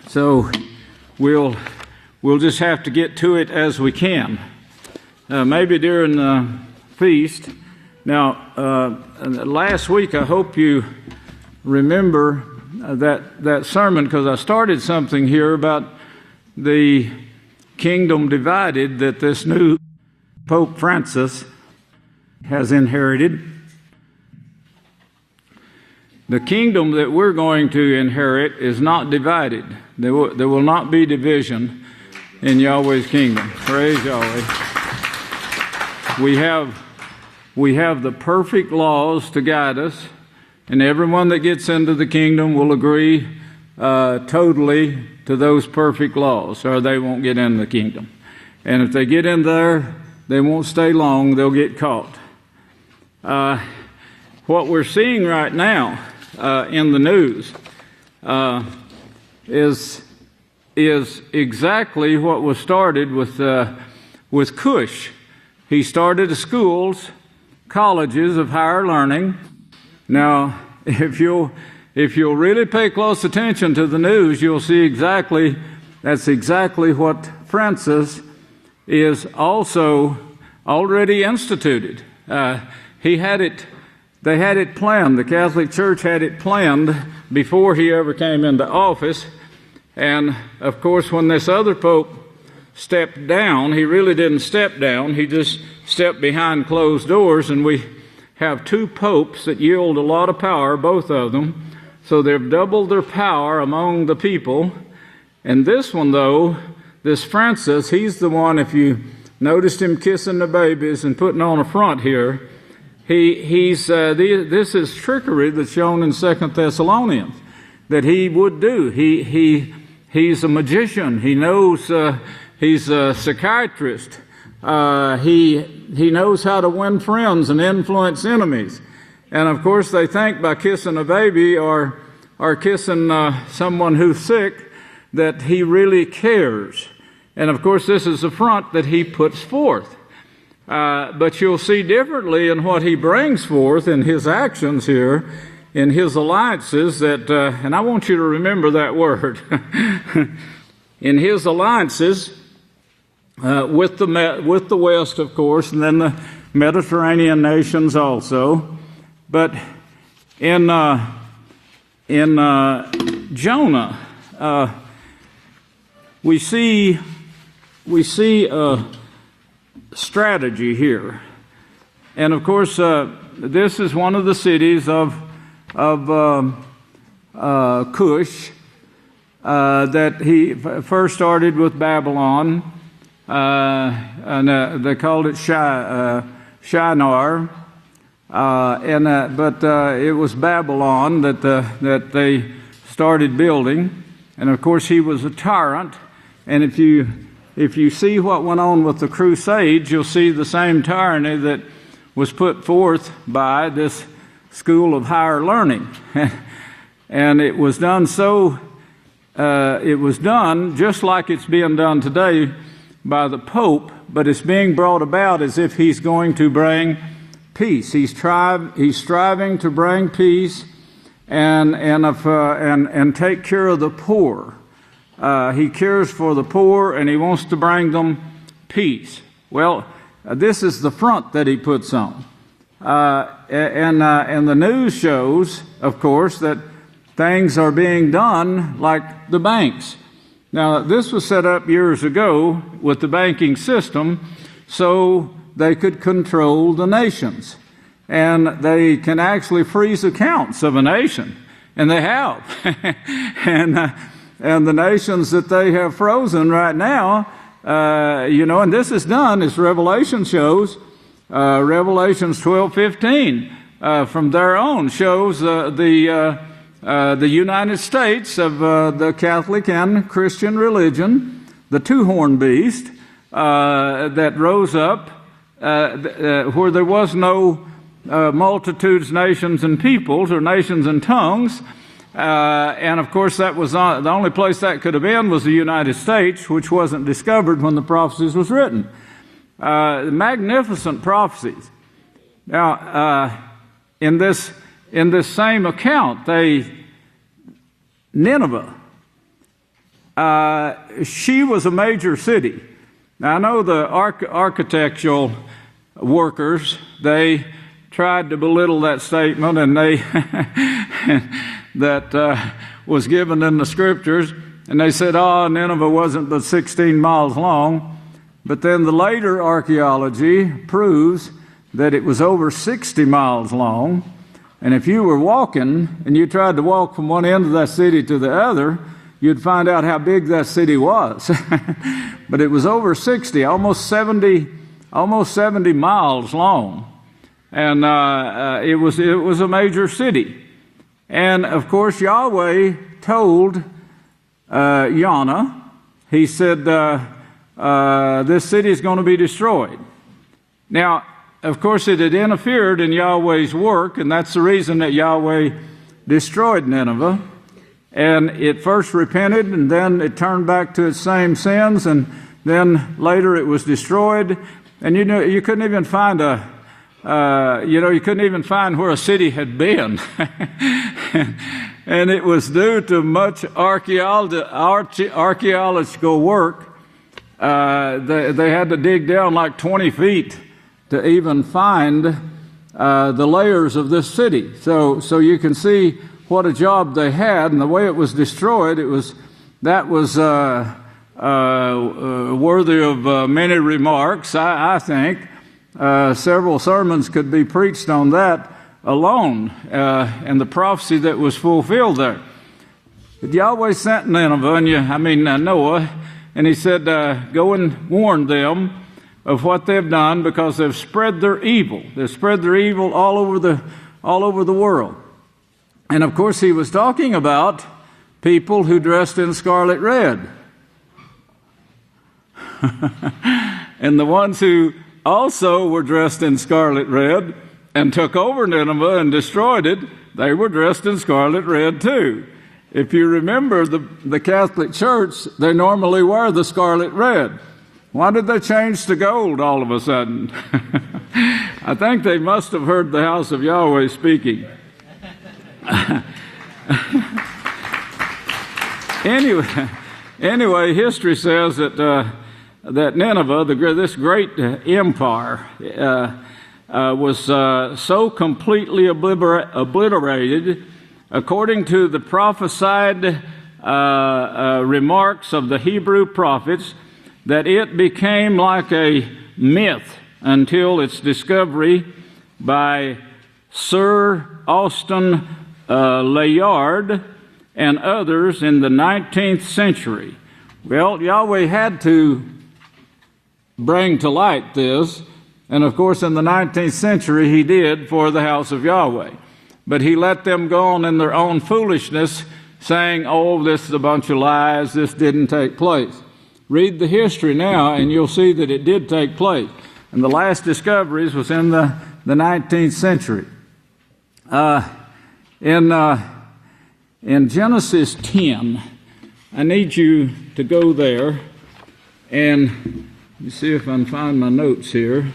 So we'll just have to get to it as we can. Maybe during the feast. Now, last week, I hope you remember that sermon, because I started something here about the kingdom divided that this new Pope Francis has inherited. The kingdom that we're going to inherit is not divided. There will not be division in Yahweh's kingdom. Praise Yahweh. We have the perfect laws to guide us, and everyone that gets into the kingdom will agree totally to those perfect laws, or they won't get into the kingdom. And if they get in there, they won't stay long. They'll get caught. What we're seeing right now in the news is exactly what was started with Cush. He started the schools, colleges of higher learning. Now, if you'll really pay close attention to the news, you'll see that's exactly what Francis is also already instituted. They had it planned. The Catholic Church had it planned before he ever came into office. And, of course, when this other pope stepped down, he really didn't step down. He just stepped behind closed doors, and we have two popes that yield a lot of power, both of them. So they've doubled their power among the people. And this one, though, this Francis, he's the one, if you noticed him kissing the babies and putting on a front here, this is trickery that's shown in 2 Thessalonians that he would do. He's a magician. He knows, he's a psychiatrist. He knows how to win friends and influence enemies. And of course they think by kissing a baby or kissing someone who's sick that he really cares. And of course this is the front that he puts forth. But you'll see differently in what he brings forth in his actions here, in his alliances that, and I want you to remember that word, in his alliances with the West, of course, and then the Mediterranean nations also. But in Jonah, we see a strategy here, and of course, this is one of the cities of Cush that he first started with Babylon, and they called it Shinar. But it was Babylon that they started building, and of course he was a tyrant. And if you see what went on with the Crusades, you'll see the same tyranny that was put forth by this school of higher learning, and it was done it was done just like it's being done today by the Pope, but it's being brought about as if he's going to bring peace. He's striving to bring peace and take care of the poor. He cares for the poor, and he wants to bring them peace. Well, this is the front that he puts on, and the news shows, of course, that things are being done like the banks. Now, this was set up years ago with the banking system so they could control the nations. And they can actually freeze accounts of a nation. And they have. And the nations that they have frozen right now, and this is done, as Revelation shows, Revelations 12:15, from their own shows the United States of the Catholic and Christian religion, the two-horned beast that rose up where there was no multitudes, nations, and peoples, or nations and tongues. And of course, that was the only place that could have been was the United States, which wasn't discovered when the prophecies was written. Magnificent prophecies. Now, in this same account, Nineveh, she was a major city. Now, I know the architectural workers, they tried to belittle that statement, and they that was given in the scriptures, and they said, Nineveh wasn't but 16 miles long. But then the later archaeology proves that it was over 60 miles long. And if you were walking and you tried to walk from one end of that city to the other, you'd find out how big that city was. But it was over 60, almost 70 miles long. And it was a major city. And of course, Yahweh told Jonah, he said, this city is going to be destroyed. Now, of course, it had interfered in Yahweh's work, and that's the reason that Yahweh destroyed Nineveh. And it first repented, and then it turned back to its same sins, and then later it was destroyed. And you couldn't even find you couldn't even find where a city had been. And it was due to much archaeological work. They had to dig down like 20 feet to even find the layers of this city. So you can see what a job they had, and the way it was destroyed, that was worthy of many remarks. I think several sermons could be preached on that alone, and the prophecy that was fulfilled there. But Yahweh sent Nineveh, Noah, and he said, go and warn them of what they've done, because they've spread their evil. They've spread their evil all over the world. And of course, he was talking about people who dressed in scarlet red. And the ones who also were dressed in scarlet red and took over Nineveh and destroyed it, they were dressed in scarlet red too. If you remember the Catholic Church, they normally wear the scarlet red. Why did they change to gold all of a sudden? I think they must have heard the house of Yahweh speaking. Anyway, history says that Nineveh, this great empire, was so completely obliterated, according to the prophesied remarks of the Hebrew prophets, that it became like a myth until its discovery by Sir Austin Layard and others in the 19th century. Well, Yahweh had to bring to light this, and of course in the 19th century he did for the house of Yahweh. But he let them go on in their own foolishness, saying, oh, this is a bunch of lies, this didn't take place. Read the history now, and you'll see that it did take place. And the last discoveries was in the 19th century. In Genesis 10, I need you to go there, and let me see if I can find my notes here.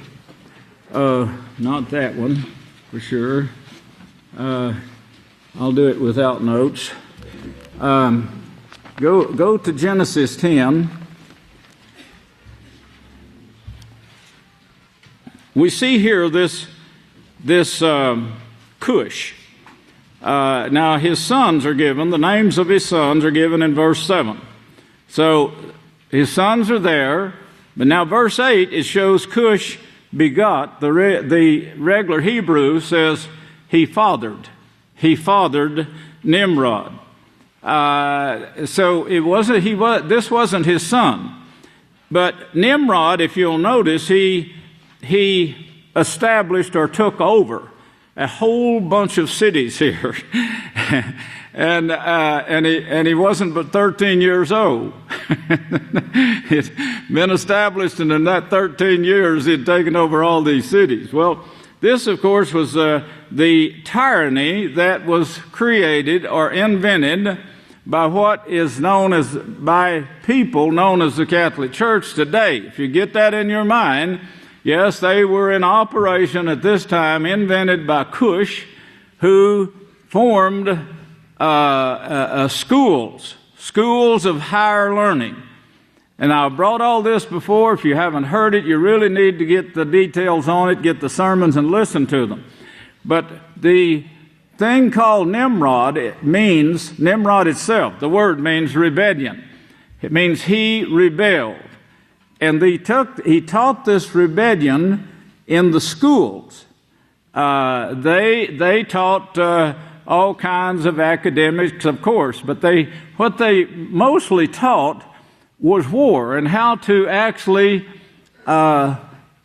Not that one, for sure. I'll do it without notes. Go to Genesis 10. We see here this Cush. Now his sons are given, the names of his sons are given in verse 7. So his sons are there, but now verse 8, it shows Cush begot. The regular Hebrew says he fathered Nimrod. So this wasn't his son. But Nimrod, if you'll notice, he established or took over a whole bunch of cities here. and he wasn't but 13 years old. It's been established, and in that 13 years he'd taken over all these cities. Well, this, of course, was the tyranny that was created or invented by what is known as, by people known as the Catholic Church today. If you get that in your mind, yes, they were in operation at this time, invented by Cush, who formed schools of higher learning. And I've brought all this before. If you haven't heard it, you really need to get the details on it, get the sermons and listen to them. But the thing called Nimrod, it means, Nimrod itself, the word means rebellion. It means he rebelled. And he taught this rebellion in the schools. They taught all kinds of academics, of course, but what they mostly taught was war and how to actually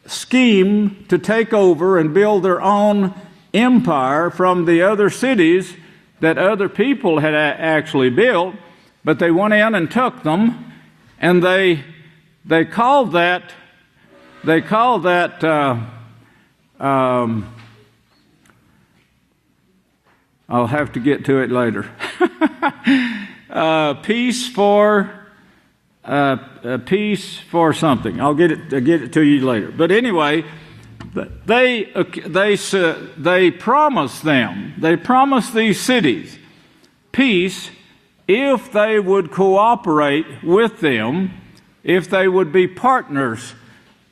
scheme to take over and build their own empire from the other cities that other people had actually built. But they went in and took them, and they called that I'll have to get to it later. Peace for something. I'll get it to you later. But anyway, they promised them. They promised these cities peace if they would cooperate with them, if they would be partners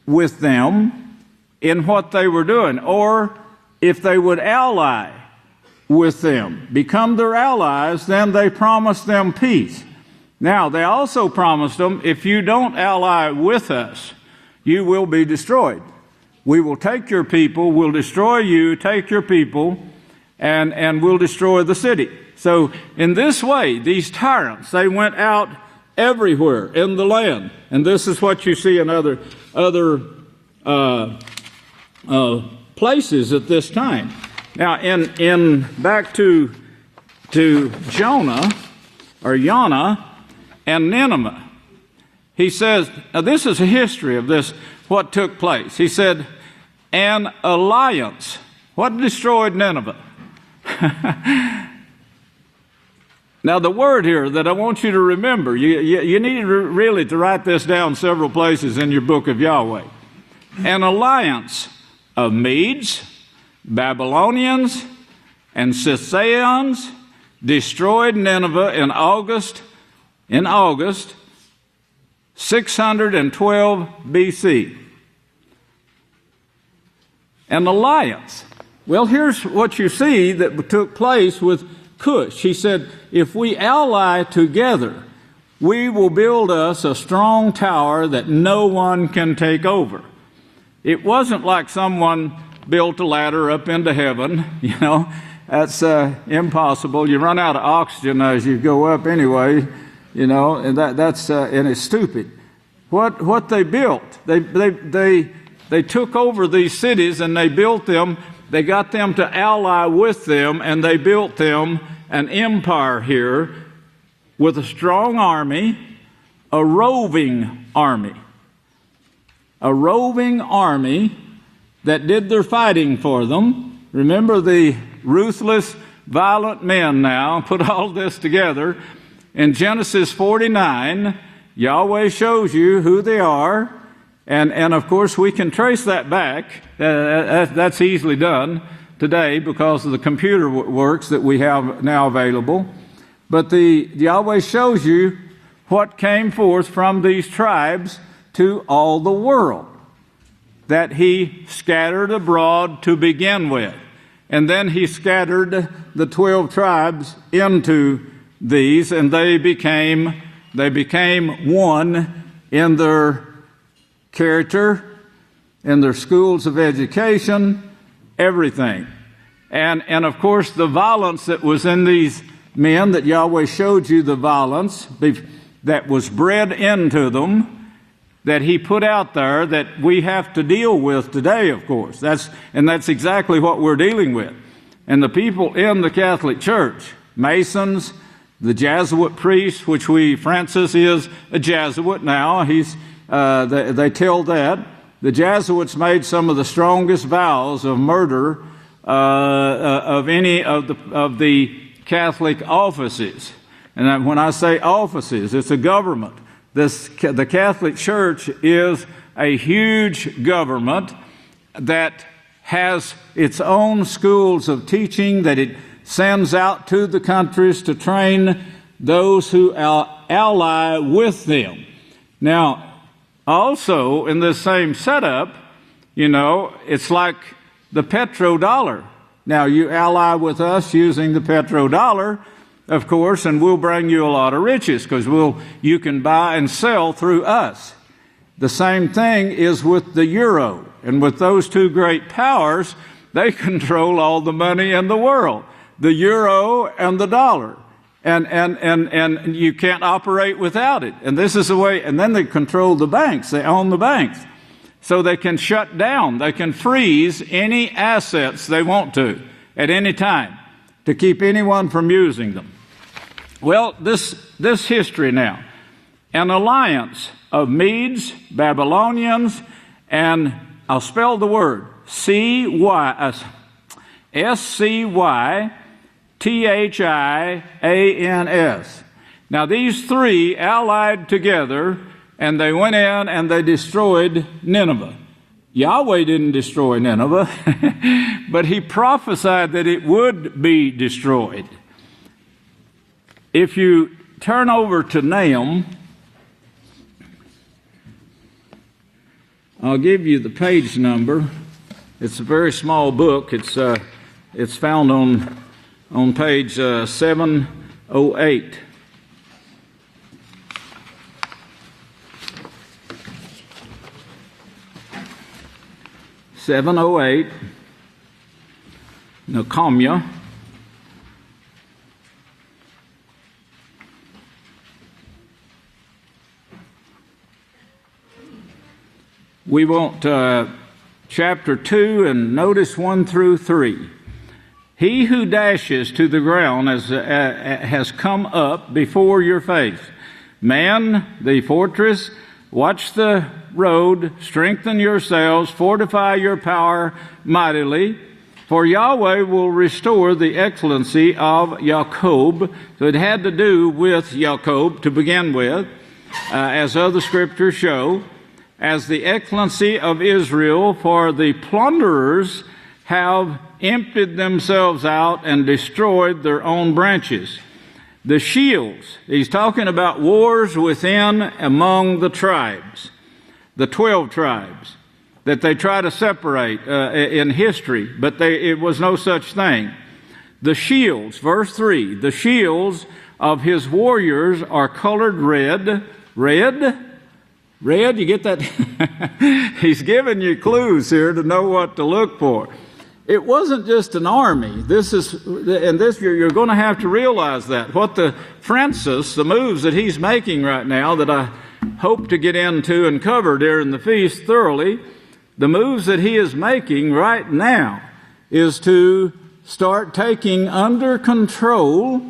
with them in what they were doing, or if they would ally with them, become their allies, then they promised them peace. Now, they also promised them, if you don't ally with us, you will be destroyed. We will take your people, we'll destroy you, take your people, and we'll destroy the city. So, in this way, these tyrants, they went out everywhere in the land. And this is what you see in other places at this time. Now, in back to Jonah and Nineveh, he says, now this is a history of this, what took place. He said, an alliance. What destroyed Nineveh? Now, the word here that I want you to remember, you need really to write this down several places in your book of Yahweh. An alliance of Medes, Babylonians, and Scythians destroyed Nineveh in August 612 BC. An alliance. Well, here's what you see that took place with Cush. He said, if we ally together, we will build us a strong tower that no one can take over. It wasn't like someone built a ladder up into heaven, you know. That's impossible. You run out of oxygen as you go up anyway, you know, and that's it's stupid. What they built, they took over these cities and they built them. They got them to ally with them, and they built them an empire here with a strong army, a roving army that did their fighting for them. Remember the ruthless, violent men now. Put all this together. In Genesis 49, Yahweh shows you who they are. And of course, we can trace that back. That's easily done today because of the computer works that we have now available. But Yahweh shows you what came forth from these tribes to all the world that he scattered abroad to begin with. And then he scattered the 12 tribes into these, and they became one in their character, in their schools of education, everything. And of course, the violence that was in these men, that Yahweh showed you the violence that was bred into them, that he put out there, that we have to deal with today, of course. That's exactly what we're dealing with. And the people in the Catholic Church, Masons, the Jesuit priests, Francis is a Jesuit now. They tell that. The Jesuits made some of the strongest vows of murder of any of the Catholic offices. And when I say offices, it's a government. The Catholic Church is a huge government that has its own schools of teaching that it sends out to the countries to train those who ally with them. Now, also in this same setup, you know, it's like the petrodollar. Now, you ally with us using the petrodollar, of course, and we'll bring you a lot of riches because you can buy and sell through us. The same thing is with the euro. And with those two great powers, they control all the money in the world, the euro and the dollar. And you can't operate without it. And this is the way, and then they control the banks. They own the banks. So they can shut down, they can freeze any assets they want to at any time to keep anyone from using them. Well, this history now, an alliance of Medes, Babylonians, and I'll spell the word, SCYTHIANS. Now these three allied together, and they went in and they destroyed Nineveh. Yahweh didn't destroy Nineveh, but he prophesied that it would be destroyed. If you turn over to Nahum, I'll give you the page number. It's a very small book. It's found on page 708. Nahum. We want chapter 2 and notice 1 through 3. He who dashes to the ground has come up before your face. Man, the fortress, watch the road, strengthen yourselves, fortify your power mightily. For Yahweh will restore the excellency of Jacob. So it had to do with Jacob to begin with, as other scriptures show, as the excellency of Israel, for the plunderers have emptied themselves out and destroyed their own branches. The shields, he's talking about wars within among the tribes, the 12 tribes, that they try to separate in history, but it was no such thing. The shields, verse 3, the shields of his warriors are colored red. Red? Red, you get that? He's giving you clues here to know what to look for. It wasn't just an army. You're going to have to realize that. What the Francis, the moves that he's making right now, that I hope to get into and cover during the feast thoroughly, the moves that he is making right now is to start taking under control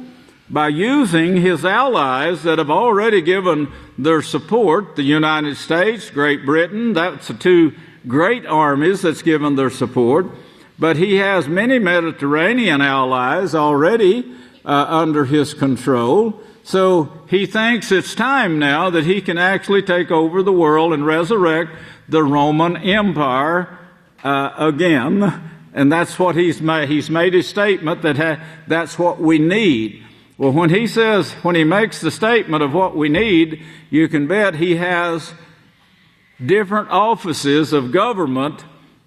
by using his allies that have already given their support, the United States, Great Britain. That's the two great armies that's given their support. But he has many Mediterranean allies already under his control. So he thinks it's time now that he can actually take over the world and resurrect the Roman Empire again. And that's what he's made his statement that that's what we need. Well, when he makes the statement of what we need, you can bet he has different offices of government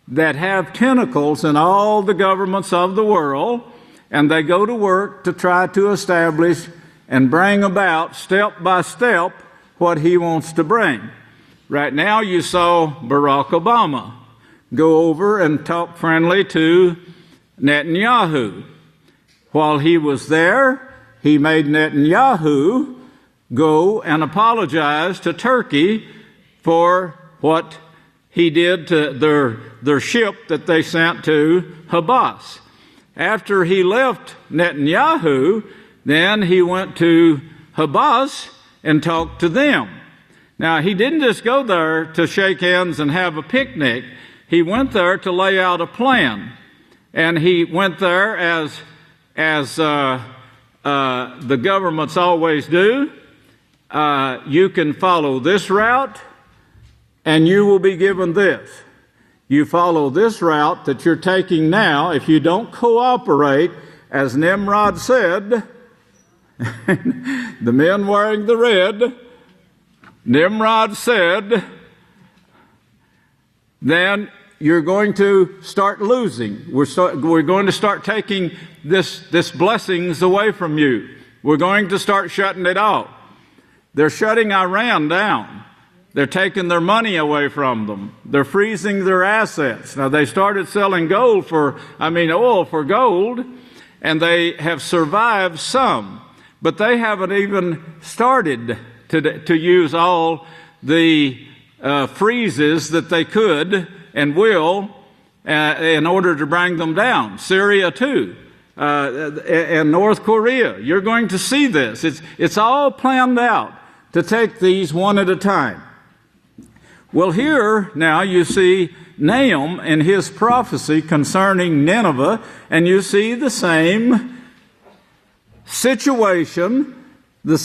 that have tentacles in all the governments of the world, and they go to work to try to establish and bring about step by step what he wants to bring. Right now you saw Barack Obama go over and talk friendly to Netanyahu. While he was there, he made Netanyahu go and apologize to Turkey for what he did to their ship that they sent to Habas. After he left Netanyahu, then he went to Habas and talked to them. Now, he didn't just go there to shake hands and have a picnic. He went there to lay out a plan. And he went there as the governments always do. You can follow this route, and you will be given this. You follow this route that you're taking now. If you don't cooperate, as Nimrod said, the men wearing the red, Nimrod said, then you're going to start losing. We're going to start taking this blessings away from you. We're going to start shutting it off. They're shutting Iran down. They're taking their money away from them. They're freezing their assets. Now, they started selling oil for gold, and they have survived some. But they haven't even started to use all the freezes that they could and will in order to bring them down. Syria too, and North Korea. You're going to see this. It's all planned out to take these one at a time. Well, here now you see Nahum and his prophecy concerning Nineveh, and you see the same situation, the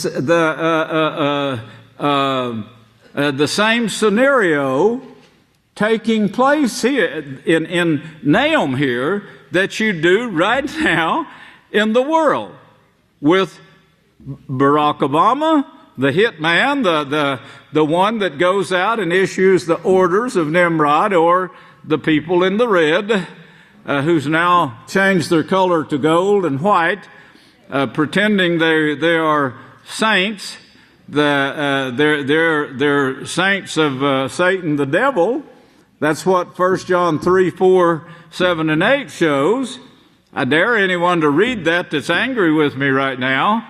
same scenario taking place here in Nahum here that you do right now in the world with Barack Obama, the hitman, the one that goes out and issues the orders of Nimrod, or the people in the red who's now changed their color to gold and white, pretending they are saints. They're saints of Satan the devil. That's what 1 John 3, 4, 7, and 8 shows. I dare anyone to read that's angry with me right now.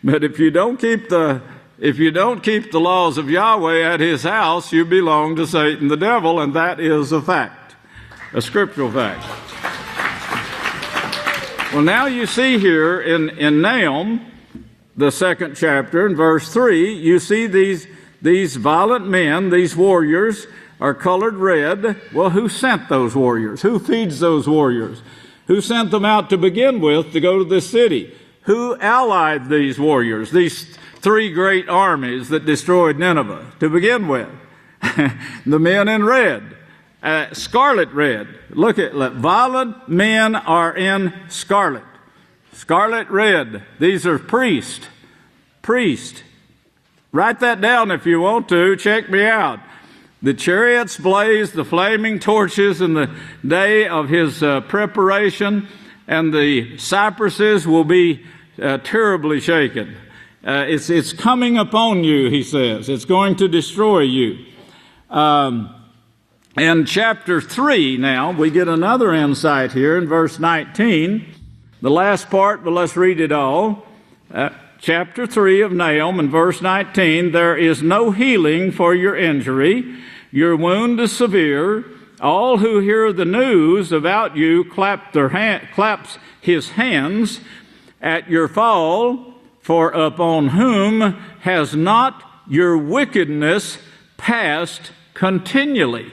But if you don't keep the laws of Yahweh at his house, you belong to Satan the devil, and that is a fact, a scriptural fact. Well, now you see here in Nahum, the 2nd chapter, in verse 3, you see these violent men, these warriors, are colored red. Well, who sent those warriors? Who feeds those warriors? Who sent them out to begin with to go to this city? Who allied these warriors, these three great armies that destroyed Nineveh to begin with? The men in red, scarlet red. Look at violent men are in scarlet. Scarlet red. These are priests. Write that down if you want to. Check me out. The chariots blaze, the flaming torches in the day of his preparation, and the cypresses will be terribly shaken. It's coming upon you, he says. It's going to destroy you. In chapter 3 now, we get another insight here in verse 19. The last part, but let's read it all. Chapter 3 of Nahum in verse 19, there is no healing for your injury. Your wound is severe. All who hear the news about you claps his hands at your fall, for upon whom has not your wickedness passed continually?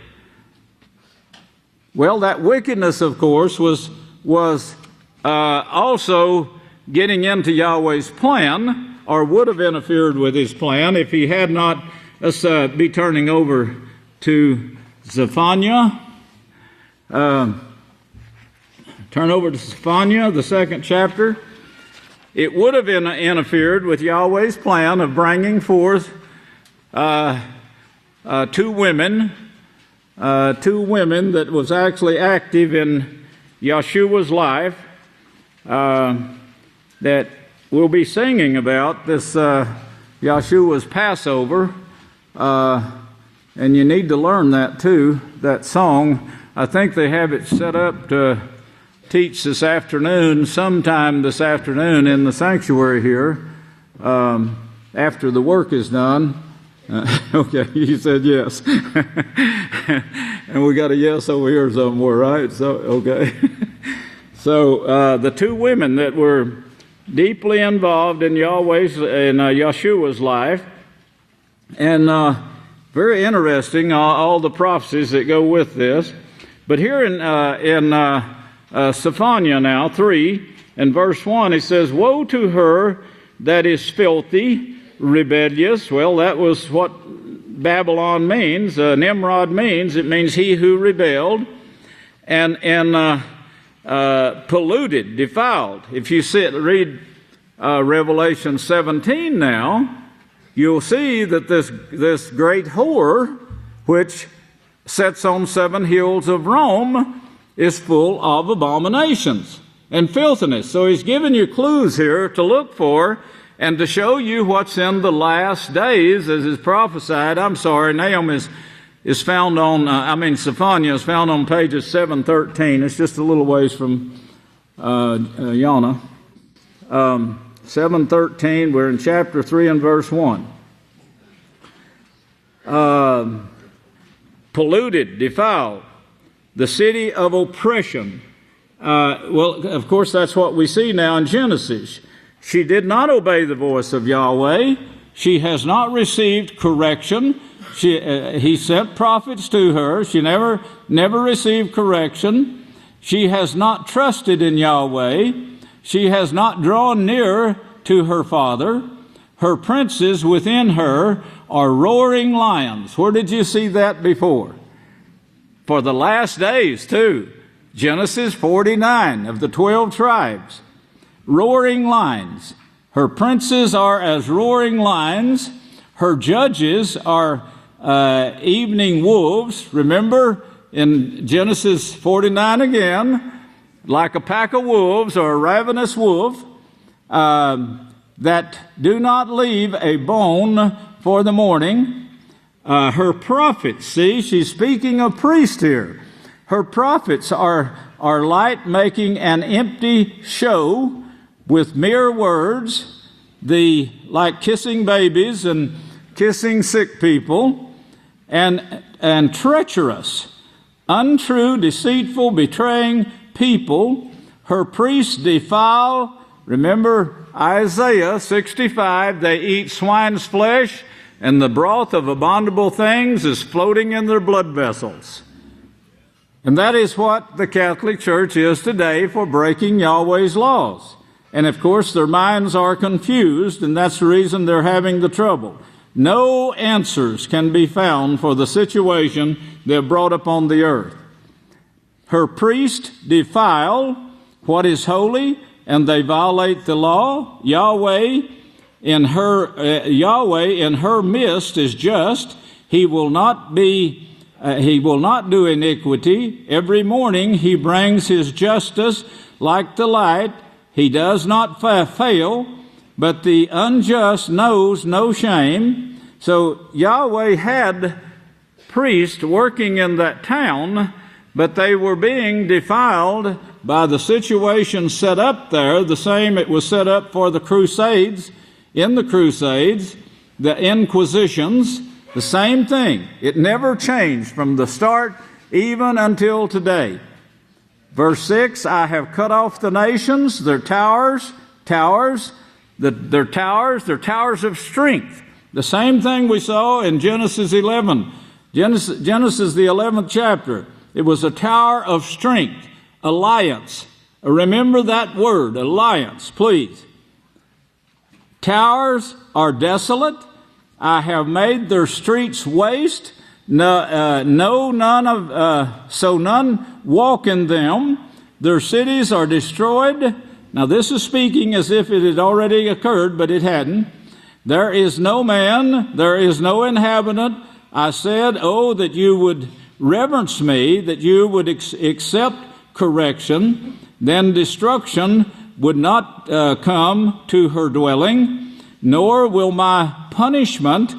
Well, that wickedness, of course, was also getting into Yahweh's plan, or would have interfered with his plan if he had not. Let's be turning over to Zephaniah. Turn over to Zephaniah, the 2nd chapter. It would have interfered with Yahweh's plan of bringing forth two women that was actually active in Yeshua's life, that we'll be singing about this Yeshua's Passover, and you need to learn that too, that song. I think they have it set up to teach this afternoon, sometime this afternoon in the sanctuary here, after the work is done. Okay, you said yes. And we got a yes over here somewhere, right? So, okay. So, the two women that were deeply involved in Yeshua's life, and very interesting, all the prophecies that go with this. But here in Zephaniah now, 3, and verse 1, it says, woe to her that is filthy, rebellious. Well, that was what Babylon means, Nimrod means. It means he who rebelled, and polluted, defiled. If you read Revelation 17 now, you'll see that this great whore, which sits on 7 hills of Rome, is full of abominations and filthiness. So he's given you clues here to look for and to show you what's in the last days as is prophesied. Nahum is found on, Zephaniah is found on pages 713. It's just a little ways from Yana. 713, we're in chapter 3 and verse 1. Polluted, defiled, the city of oppression. Well, of course, that's what we see now in Genesis. She did not obey the voice of Yahweh. She has not received correction. He sent prophets to her. She never received correction. She has not trusted in Yahweh. She has not drawn near to her father. Her princes within her are roaring lions. Where did you see that before? For the last days, too. Genesis 49 of the 12 tribes. Roaring lions. Her princes are as roaring lions. Her judges are evening wolves. Remember in Genesis 49 again, like a pack of wolves or a ravenous wolf, that do not leave a bone for the morning. Her prophets, see, she's speaking of priests here. Her prophets are light, making an empty show with mere words, like kissing babies and kissing sick people, and treacherous, untrue, deceitful, betraying people. Her priests defile. Remember Isaiah 65, they eat swine's flesh, and the broth of abominable things is floating in their blood vessels. And that is what the Catholic Church is today for breaking Yahweh's laws. And of course, their minds are confused, and that's the reason they're having the trouble. No answers can be found for the situation they've brought upon the earth. Her priests defile what is holy, and they violate the law. Yahweh in her midst is just. He will not do iniquity. Every morning he brings his justice like the light. He does not fail, but the unjust knows no shame. So Yahweh had priests working in that town, but they were being defiled by the situation set up there, the same it was set up for the Crusades, in the Crusades, the Inquisitions, the same thing. It never changed from the start even until today. Verse 6, I have cut off the nations, their towers of strength. The same thing we saw in Genesis 11. Genesis the 11th chapter. It was a tower of strength, alliance. Remember that word, alliance, please. Towers are desolate. I have made their streets waste. So none walk in them. Their cities are destroyed. Now this is speaking as if it had already occurred, but it hadn't. There is no man, there is no inhabitant. I said, oh, that you would reverence me, that you would accept correction, then destruction would not come to her dwelling, nor will my punishment,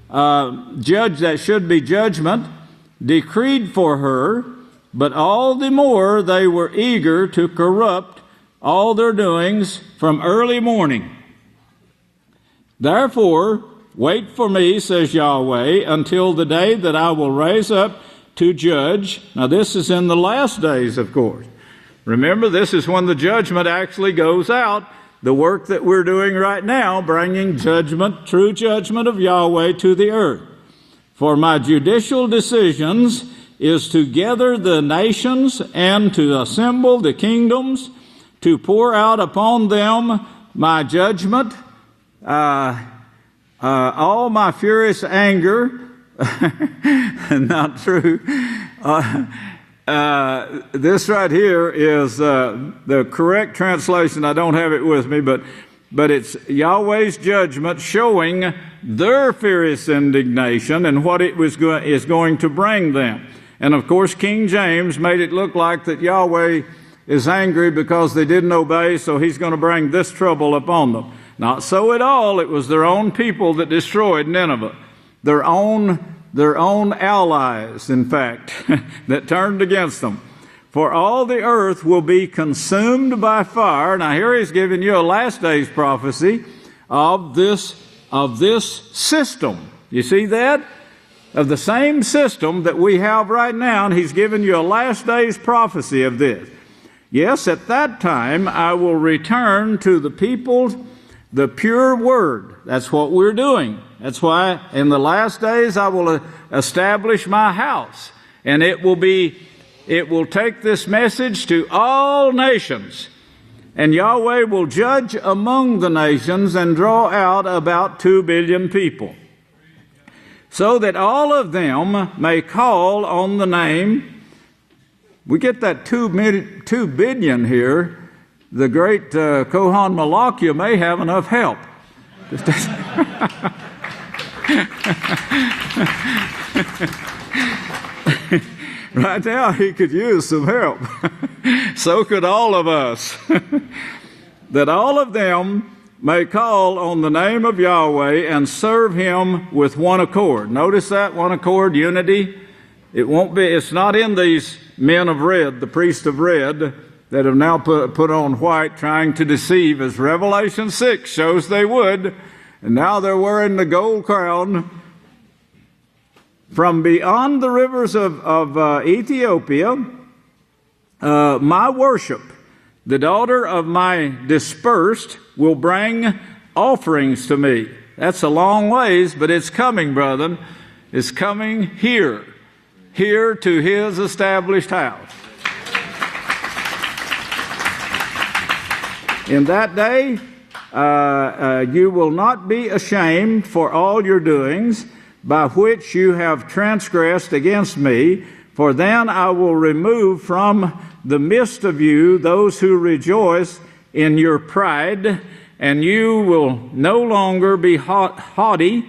that should be judgment, decreed for her, but all the more they were eager to corrupt all their doings from early morning. Therefore, wait for me, says Yahweh, until the day that I will raise up to judge. Now this is in the last days, of course. Remember, this is when the judgment actually goes out. The work that we're doing right now, bringing judgment, true judgment of Yahweh to the earth. For my judicial decisions is to gather the nations and to assemble the kingdoms, to pour out upon them my judgment, all my furious anger. Not true. This right here is the correct translation. I don't have it with me, but it's Yahweh's judgment showing their furious indignation and what it is going to bring them. And of course, King James made it look like that Yahweh is angry because they didn't obey, so he's going to bring this trouble upon them. Not so at all. It was their own people that destroyed Nineveh. Their own allies, in fact, that turned against them. For all the earth will be consumed by fire. Now here he's giving you a last days prophecy of this system. You see that? Of the same system that we have right now, and he's given you a last days prophecy of this. Yes, at that time I will return to the people the pure word. That's what we're doing. That's why in the last days I will establish my house, and it will take this message to all nations, and Yahweh will judge among the nations and draw out about 2 billion people, so that all of them may call on the name. We get that 2 billion here. The great Kohan Malakia may have enough help. Right now he could use some help. So could all of us. That all of them may call on the name of Yahweh and serve him with one accord. Notice that, one accord, unity. It's not in these men of red, the priests of red, that have now put on white, trying to deceive, as Revelation 6 shows they would. And now they're wearing the gold crown. From beyond the rivers of Ethiopia, my worship, the daughter of my dispersed, will bring offerings to me. That's a long ways, but it's coming, brethren. It's coming here to His established house. In that day, you will not be ashamed for all your doings, by which you have transgressed against me, for then I will remove from the midst of you those who rejoice in your pride, and you will no longer be haughty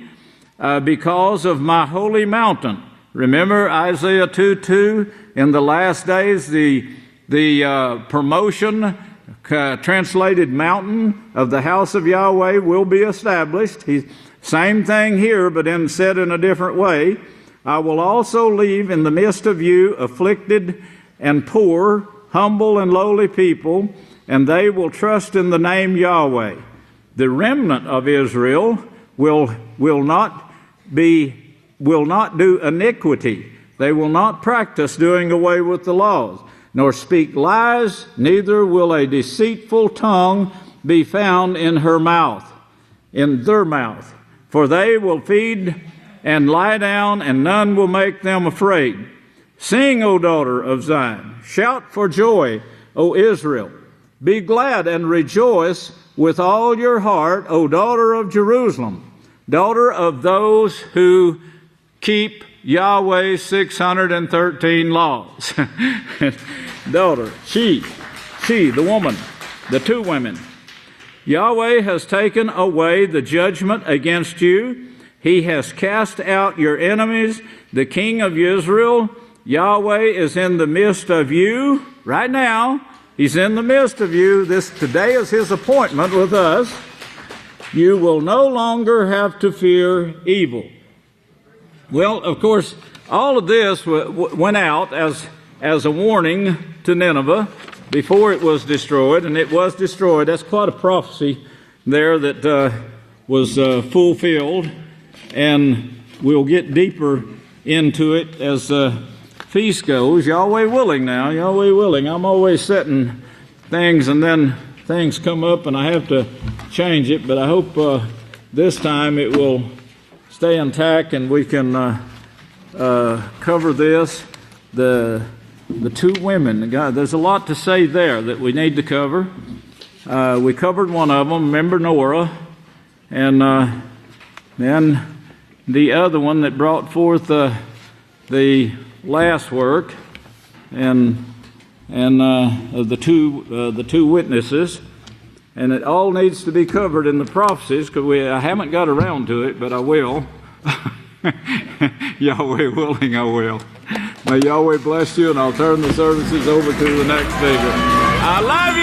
because of my holy mountain. Remember Isaiah 2:2, in the last days the promotion, translated mountain of the house of Yahweh will be established. Same thing here, but said in a different way. I will also leave in the midst of you afflicted and poor, humble and lowly people, and they will trust in the name Yahweh. The remnant of Israel will not do iniquity. They will not practice doing away with the laws, nor speak lies, neither will a deceitful tongue be found in their mouth. For they will feed and lie down, and none will make them afraid. Sing, O daughter of Zion. Shout for joy, O Israel. Be glad and rejoice with all your heart, O daughter of Jerusalem, daughter of those who keep Yahweh's 613 laws. Daughter, she, the woman, the two women. Yahweh has taken away the judgment against you. He has cast out your enemies, the King of Israel. Yahweh is in the midst of you right now. He's in the midst of you. Today is His appointment with us. You will no longer have to fear evil. Well, of course, all of this went out as a warning to Nineveh before it was destroyed, and it was destroyed. That's quite a prophecy there that was fulfilled, and we'll get deeper into it as feast goes. Yahweh willing now, Yahweh willing. I'm always setting things and then things come up and I have to change it, but I hope this time it will stay intact and we can cover this. The two women, God, there's a lot to say there that we need to cover. We covered one of them, remember Nora, and then the other one that brought forth the last work, and the two witnesses, and it all needs to be covered in the prophecies because I haven't got around to it, but I will. Yahweh willing, I will. May Yahweh bless you, and I'll turn the services over to the next speaker. I love you!